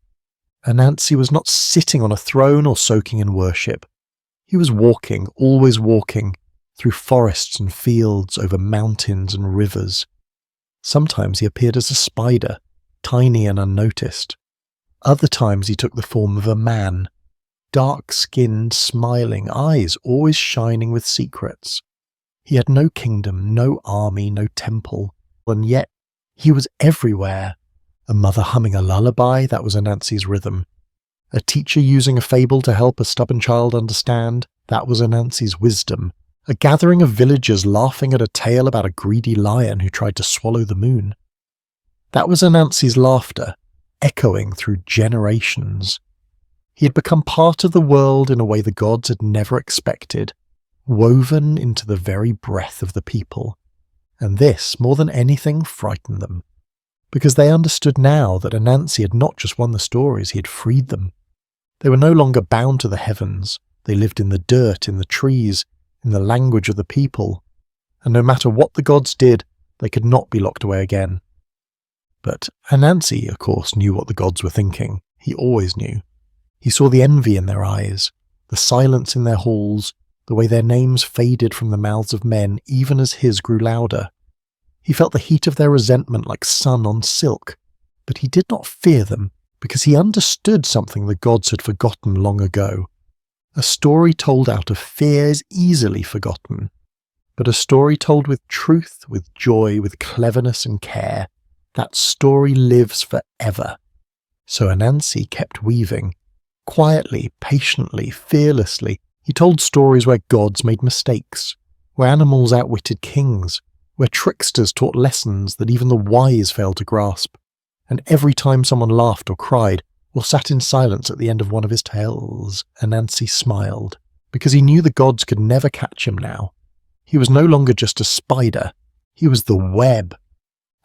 Anansi was not sitting on a throne or soaking in worship. He was walking, always walking, through forests and fields, over mountains and rivers. Sometimes he appeared as a spider, tiny and unnoticed. Other times he took the form of a man, dark-skinned, smiling, eyes always shining with secrets. He had no kingdom, no army, no temple, and yet he was everywhere. A mother humming a lullaby, that was Anansi's rhythm. A teacher using a fable to help a stubborn child understand, that was Anansi's wisdom. A gathering of villagers laughing at a tale about a greedy lion who tried to swallow the moon. That was Anansi's laughter, echoing through generations. He had become part of the world in a way the gods had never expected, woven into the very breath of the people. And this, more than anything, frightened them. Because they understood now that Anansi had not just won the stories, he had freed them. They were no longer bound to the heavens. They lived in the dirt, in the trees, in the language of the people, and no matter what the gods did, they could not be locked away again. But Anansi, of course, knew what the gods were thinking. He always knew. He saw the envy in their eyes, the silence in their halls, the way their names faded from the mouths of men even as his grew louder. He felt the heat of their resentment like sun on silk, but he did not fear them, because he understood something the gods had forgotten long ago. A story told out of fear is easily forgotten, but a story told with truth, with joy, with cleverness and care, that story lives forever. So Anansi kept weaving. Quietly, patiently, fearlessly, he told stories where gods made mistakes, where animals outwitted kings, where tricksters taught lessons that even the wise failed to grasp. And every time someone laughed or cried, or sat in silence at the end of one of his tales, Anansi smiled, because he knew the gods could never catch him now. He was no longer just a spider, he was the web.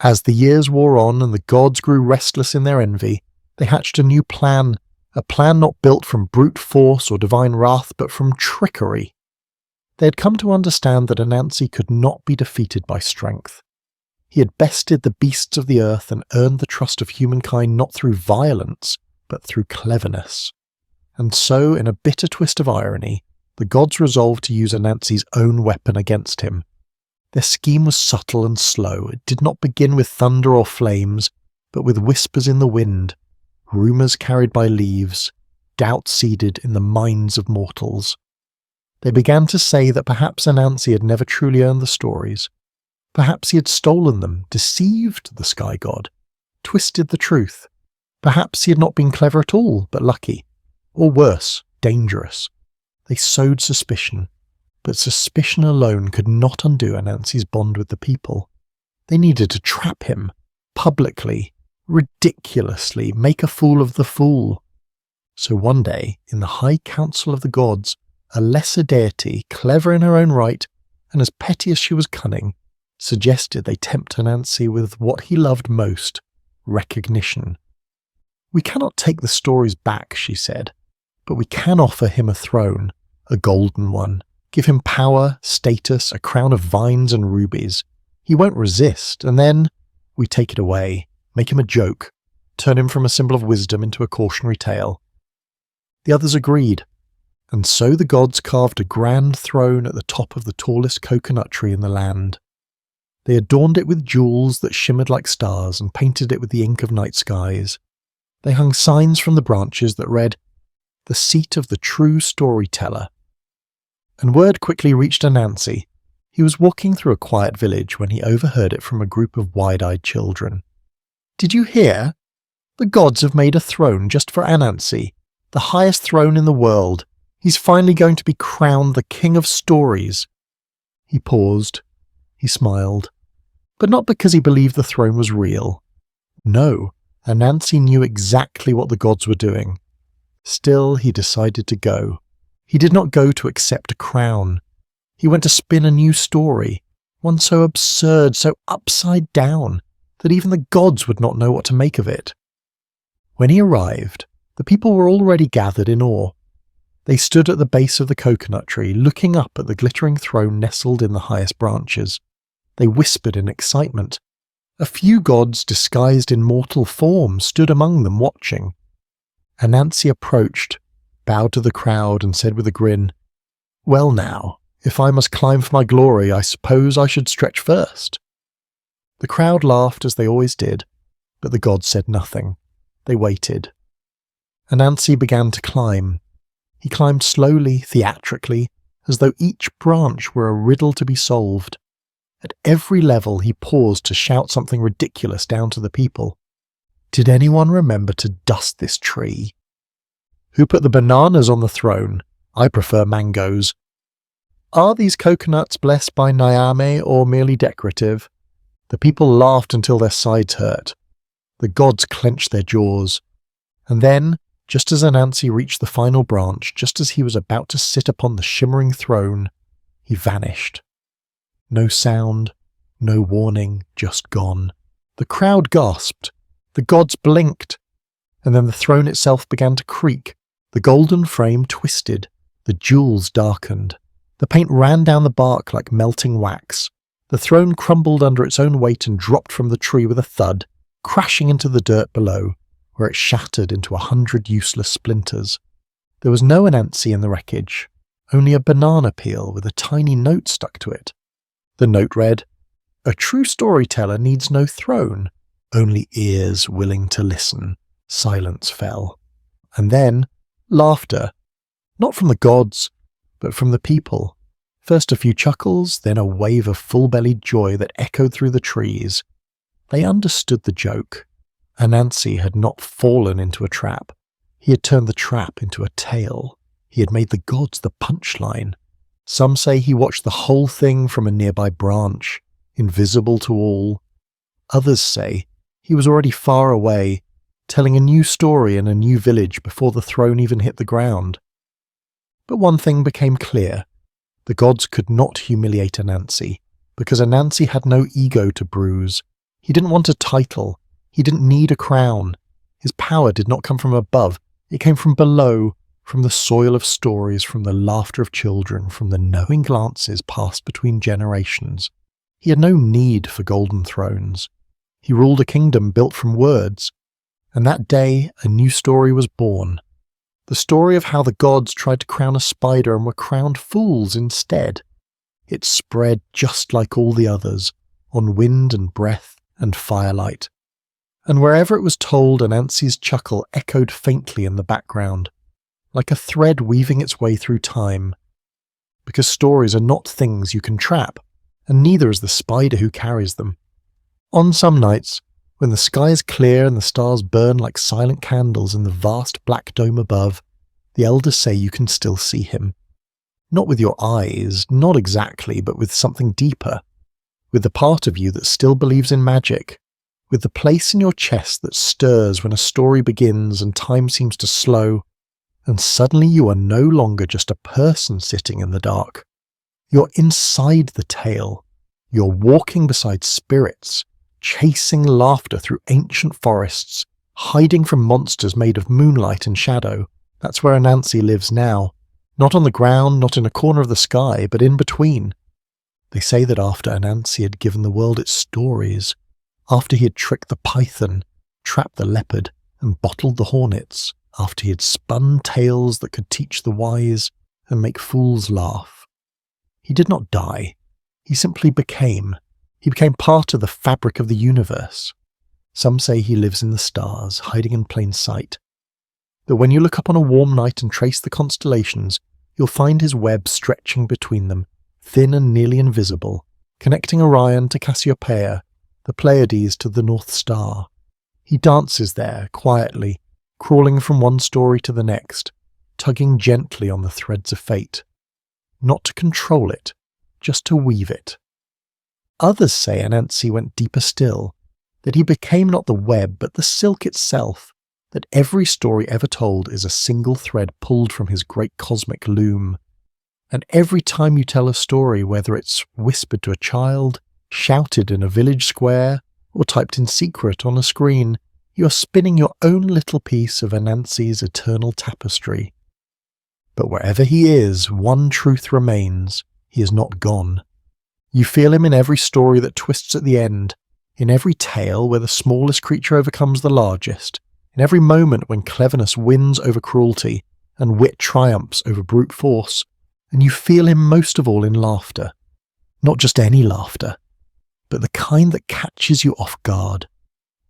As the years wore on and the gods grew restless in their envy, they hatched a new plan, a plan not built from brute force or divine wrath, but from trickery. They had come to understand that Anansi could not be defeated by strength. He had bested the beasts of the earth and earned the trust of humankind not through violence, but through cleverness. And so, in a bitter twist of irony, the gods resolved to use Anansi's own weapon against him. Their scheme was subtle and slow. It did not begin with thunder or flames, but with whispers in the wind, rumours carried by leaves, doubt seeded in the minds of mortals. They began to say that perhaps Anansi had never truly earned the stories. Perhaps he had stolen them, deceived the sky god, twisted the truth. Perhaps he had not been clever at all, but lucky. Or worse, dangerous. They sowed suspicion, but suspicion alone could not undo Anansi's bond with the people. They needed to trap him, publicly, ridiculously, make a fool of the fool. So one day, in the high council of the gods, a lesser deity, clever in her own right, and as petty as she was cunning, suggested they tempt Anansi with what he loved most, recognition. "We cannot take the stories back," she said, "but we can offer him a throne, a golden one, give him power, status, a crown of vines and rubies. He won't resist, and then we take it away, make him a joke, turn him from a symbol of wisdom into a cautionary tale." The others agreed, and so the gods carved a grand throne at the top of the tallest coconut tree in the land. They adorned it with jewels that shimmered like stars and painted it with the ink of night skies. They hung signs from the branches that read, "The seat of the true storyteller." And word quickly reached Anansi. He was walking through a quiet village when he overheard it from a group of wide-eyed children. "Did you hear? The gods have made a throne just for Anansi, the highest throne in the world. He's finally going to be crowned the king of stories." He paused. He smiled. But not because he believed the throne was real. No, Anansi knew exactly what the gods were doing. Still, he decided to go. He did not go to accept a crown. He went to spin a new story, one so absurd, so upside down, that even the gods would not know what to make of it. When he arrived, the people were already gathered in awe. They stood at the base of the coconut tree, looking up at the glittering throne nestled in the highest branches. They whispered in excitement. A few gods disguised in mortal form stood among them watching. Anansi approached, bowed to the crowd and said with a grin, "Well now, if I must climb for my glory, I suppose I should stretch first." The crowd laughed as they always did, but the gods said nothing. They waited. Anansi began to climb. He climbed slowly, theatrically, as though each branch were a riddle to be solved. At every level he paused to shout something ridiculous down to the people. "Did anyone remember to dust this tree? Who put the bananas on the throne? I prefer mangoes. Are these coconuts blessed by Nyame or merely decorative?" The people laughed until their sides hurt. The gods clenched their jaws. And then, just as Anansi reached the final branch, just as he was about to sit upon the shimmering throne, he vanished. No sound, no warning, just gone. The crowd gasped. The gods blinked. And then the throne itself began to creak. The golden frame twisted. The jewels darkened. The paint ran down the bark like melting wax. The throne crumbled under its own weight and dropped from the tree with a thud, crashing into the dirt below, where it shattered into 100 useless splinters. There was no Anansi in the wreckage, only a banana peel with a tiny note stuck to it. The note read, "A true storyteller needs no throne, only ears willing to listen." Silence fell. And then, laughter. Not from the gods, but from the people. First a few chuckles, then a wave of full-bellied joy that echoed through the trees. They understood the joke. Anansi had not fallen into a trap. He had turned the trap into a tale. He had made the gods the punchline. Some say he watched the whole thing from a nearby branch, invisible to all. Others say he was already far away, telling a new story in a new village before the throne even hit the ground. But one thing became clear. The gods could not humiliate Anansi, because Anansi had no ego to bruise. He didn't want a title. He didn't need a crown. His power did not come from above. It came from below, from the soil of stories, from the laughter of children, from the knowing glances passed between generations. He had no need for golden thrones. He ruled a kingdom built from words. And that day a new story was born. The story of how the gods tried to crown a spider and were crowned fools instead. It spread just like all the others, on wind and breath and firelight. And wherever it was told, Anansi's chuckle echoed faintly in the background, like a thread weaving its way through time. Because stories are not things you can trap, and neither is the spider who carries them. On some nights, when the sky is clear and the stars burn like silent candles in the vast black dome above, the elders say you can still see him. Not with your eyes, not exactly, but with something deeper. With the part of you that still believes in magic. With the place in your chest that stirs when a story begins and time seems to slow, and suddenly you are no longer just a person sitting in the dark. You're inside the tale. You're walking beside spirits, chasing laughter through ancient forests, hiding from monsters made of moonlight and shadow. That's where Anansi lives now. Not on the ground, not in a corner of the sky, but in between. They say that after Anansi had given the world its stories, after he had tricked the python, trapped the leopard, and bottled the hornets, after he had spun tales that could teach the wise and make fools laugh, he did not die. He simply became. He became part of the fabric of the universe. Some say he lives in the stars, hiding in plain sight. That when you look up on a warm night and trace the constellations, you'll find his web stretching between them, thin and nearly invisible, connecting Orion to Cassiopeia, the Pleiades to the North Star. He dances there, quietly, crawling from one story to the next, tugging gently on the threads of fate. Not to control it, just to weave it. Others say Anansi went deeper still, that he became not the web but the silk itself, that every story ever told is a single thread pulled from his great cosmic loom. And every time you tell a story, whether it's whispered to a child, shouted in a village square, or typed in secret on a screen, you are spinning your own little piece of Anansi's eternal tapestry. But wherever he is, one truth remains: he is not gone. You feel him in every story that twists at the end, in every tale where the smallest creature overcomes the largest, in every moment when cleverness wins over cruelty and wit triumphs over brute force, and you feel him most of all in laughter. Not just any laughter, but the kind that catches you off guard,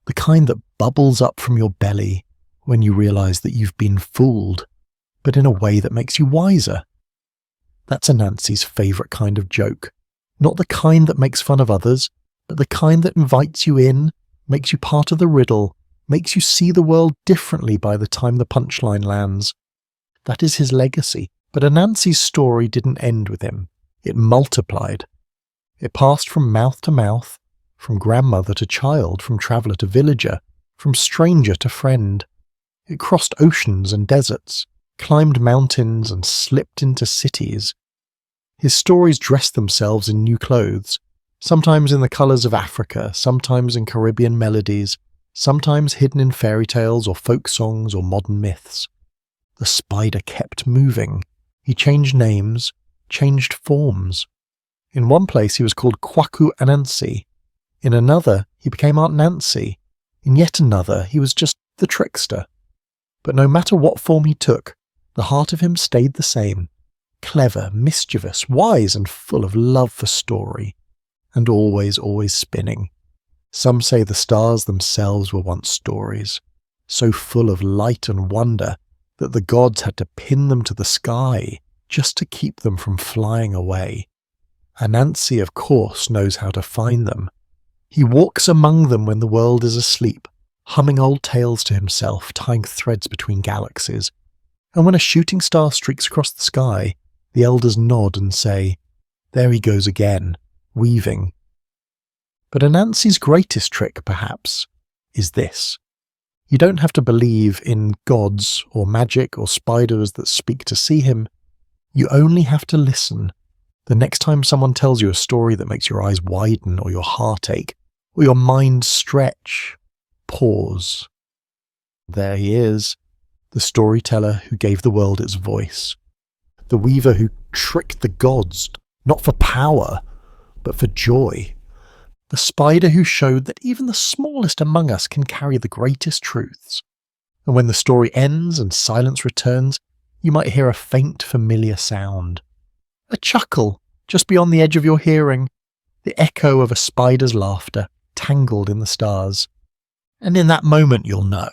the kind that bubbles up from your belly when you realize that you've been fooled, but in a way that makes you wiser. That's Anansi's favourite kind of joke. Not the kind that makes fun of others, but the kind that invites you in, makes you part of the riddle, makes you see the world differently by the time the punchline lands. That is his legacy. But Anansi's story didn't end with him. It multiplied. It passed from mouth to mouth, from grandmother to child, from traveller to villager, from stranger to friend. It crossed oceans and deserts, climbed mountains and slipped into cities. His stories dressed themselves in new clothes, sometimes in the colours of Africa, sometimes in Caribbean melodies, sometimes hidden in fairy tales or folk songs or modern myths. The spider kept moving. He changed names, changed forms. In one place he was called Kwaku Anansi. In another he became Aunt Nancy. In yet another he was just the trickster. But no matter what form he took, the heart of him stayed the same. Clever, mischievous, wise, and full of love for story. And always, always spinning. Some say the stars themselves were once stories, so full of light and wonder that the gods had to pin them to the sky just to keep them from flying away. Anansi, of course, knows how to find them. He walks among them when the world is asleep, humming old tales to himself, tying threads between galaxies. And when a shooting star streaks across the sky, the elders nod and say, "There he goes again, weaving." But Anansi's greatest trick, perhaps, is this. You don't have to believe in gods or magic or spiders that speak to see him. You only have to listen. The next time someone tells you a story that makes your eyes widen or your heart ache or your mind stretch, pause. There he is, the storyteller who gave the world its voice. The weaver who tricked the gods, not for power, but for joy. The spider who showed that even the smallest among us can carry the greatest truths. And when the story ends and silence returns, you might hear a faint, familiar sound. A chuckle just beyond the edge of your hearing, the echo of a spider's laughter tangled in the stars. And in that moment you'll know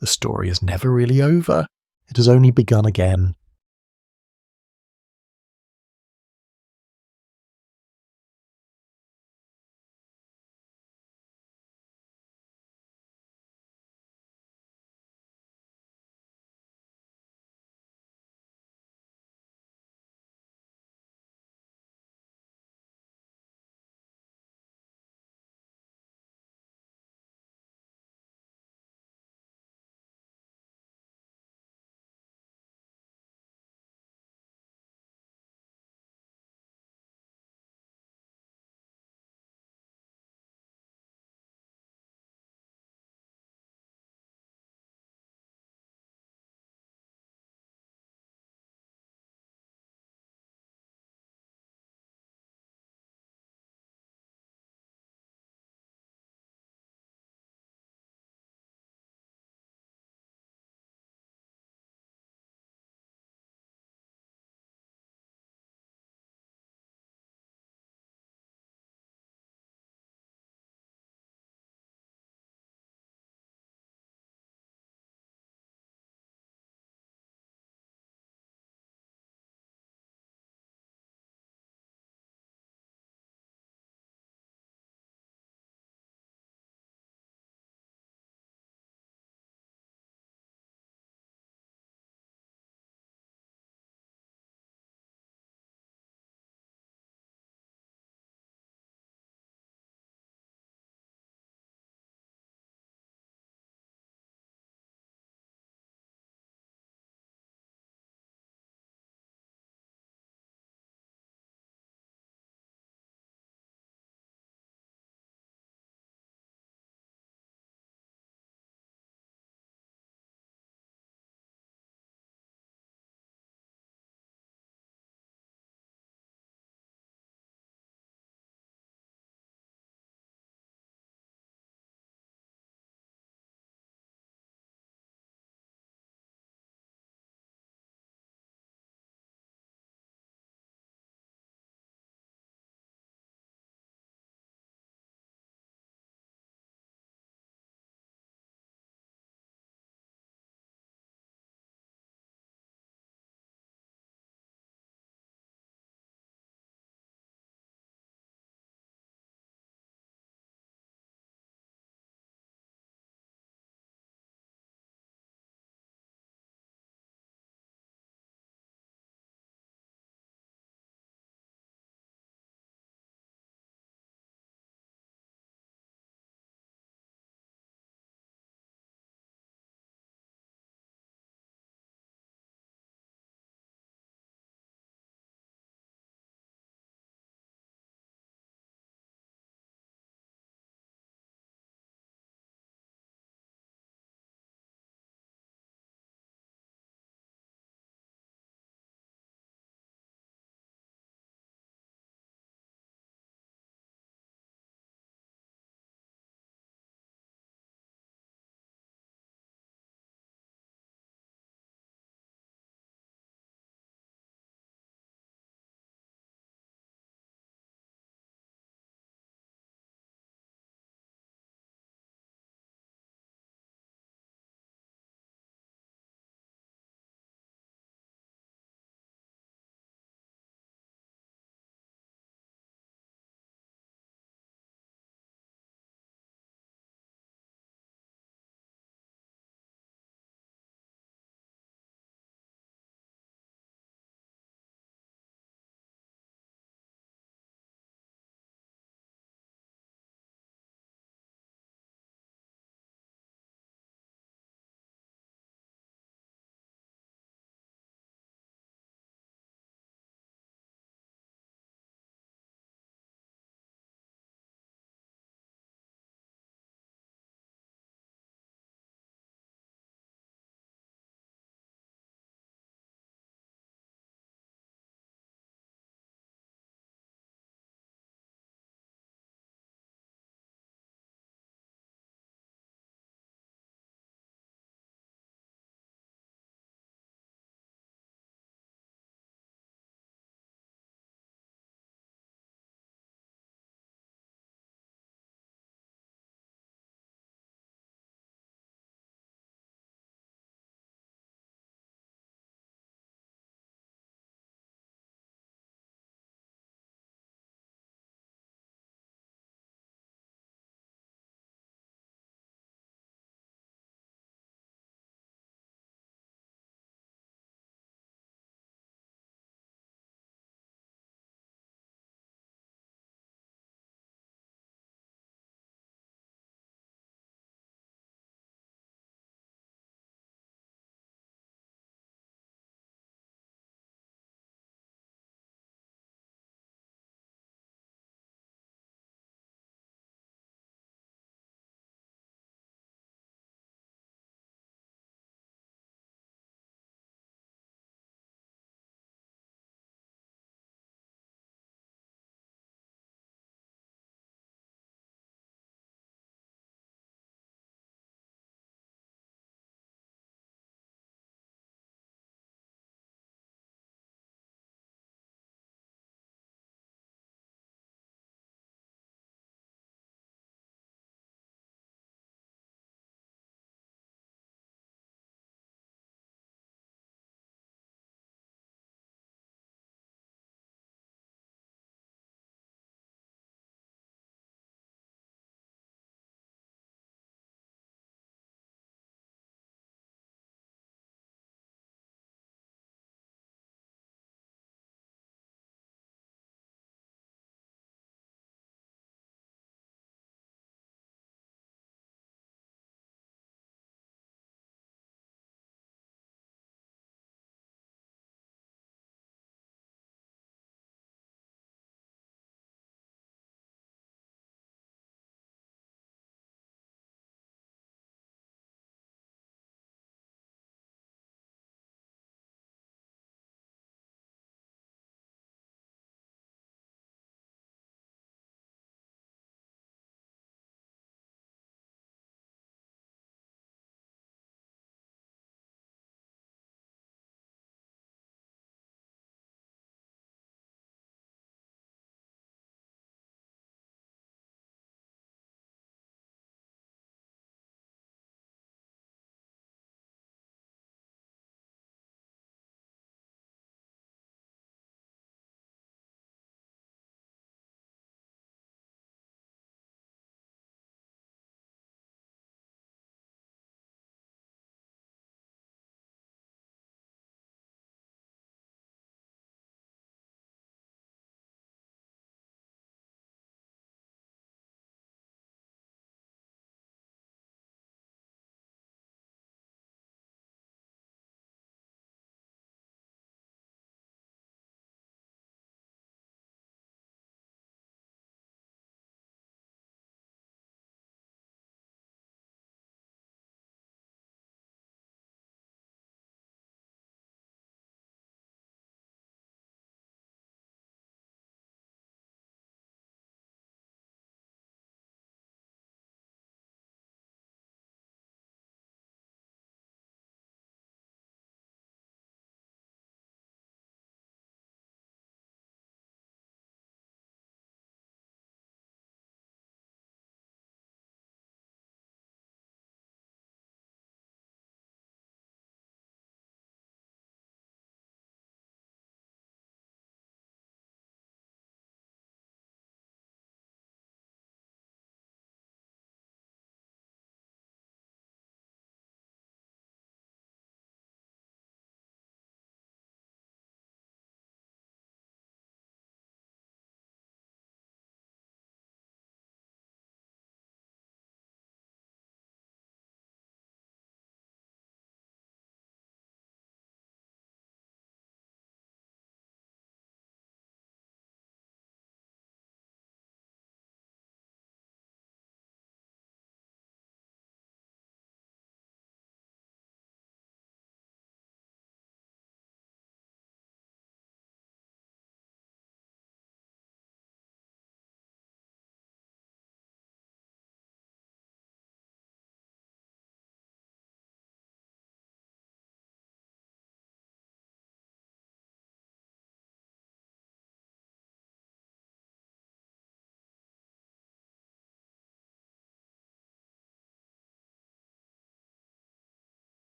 the story is never really over. It has only begun again.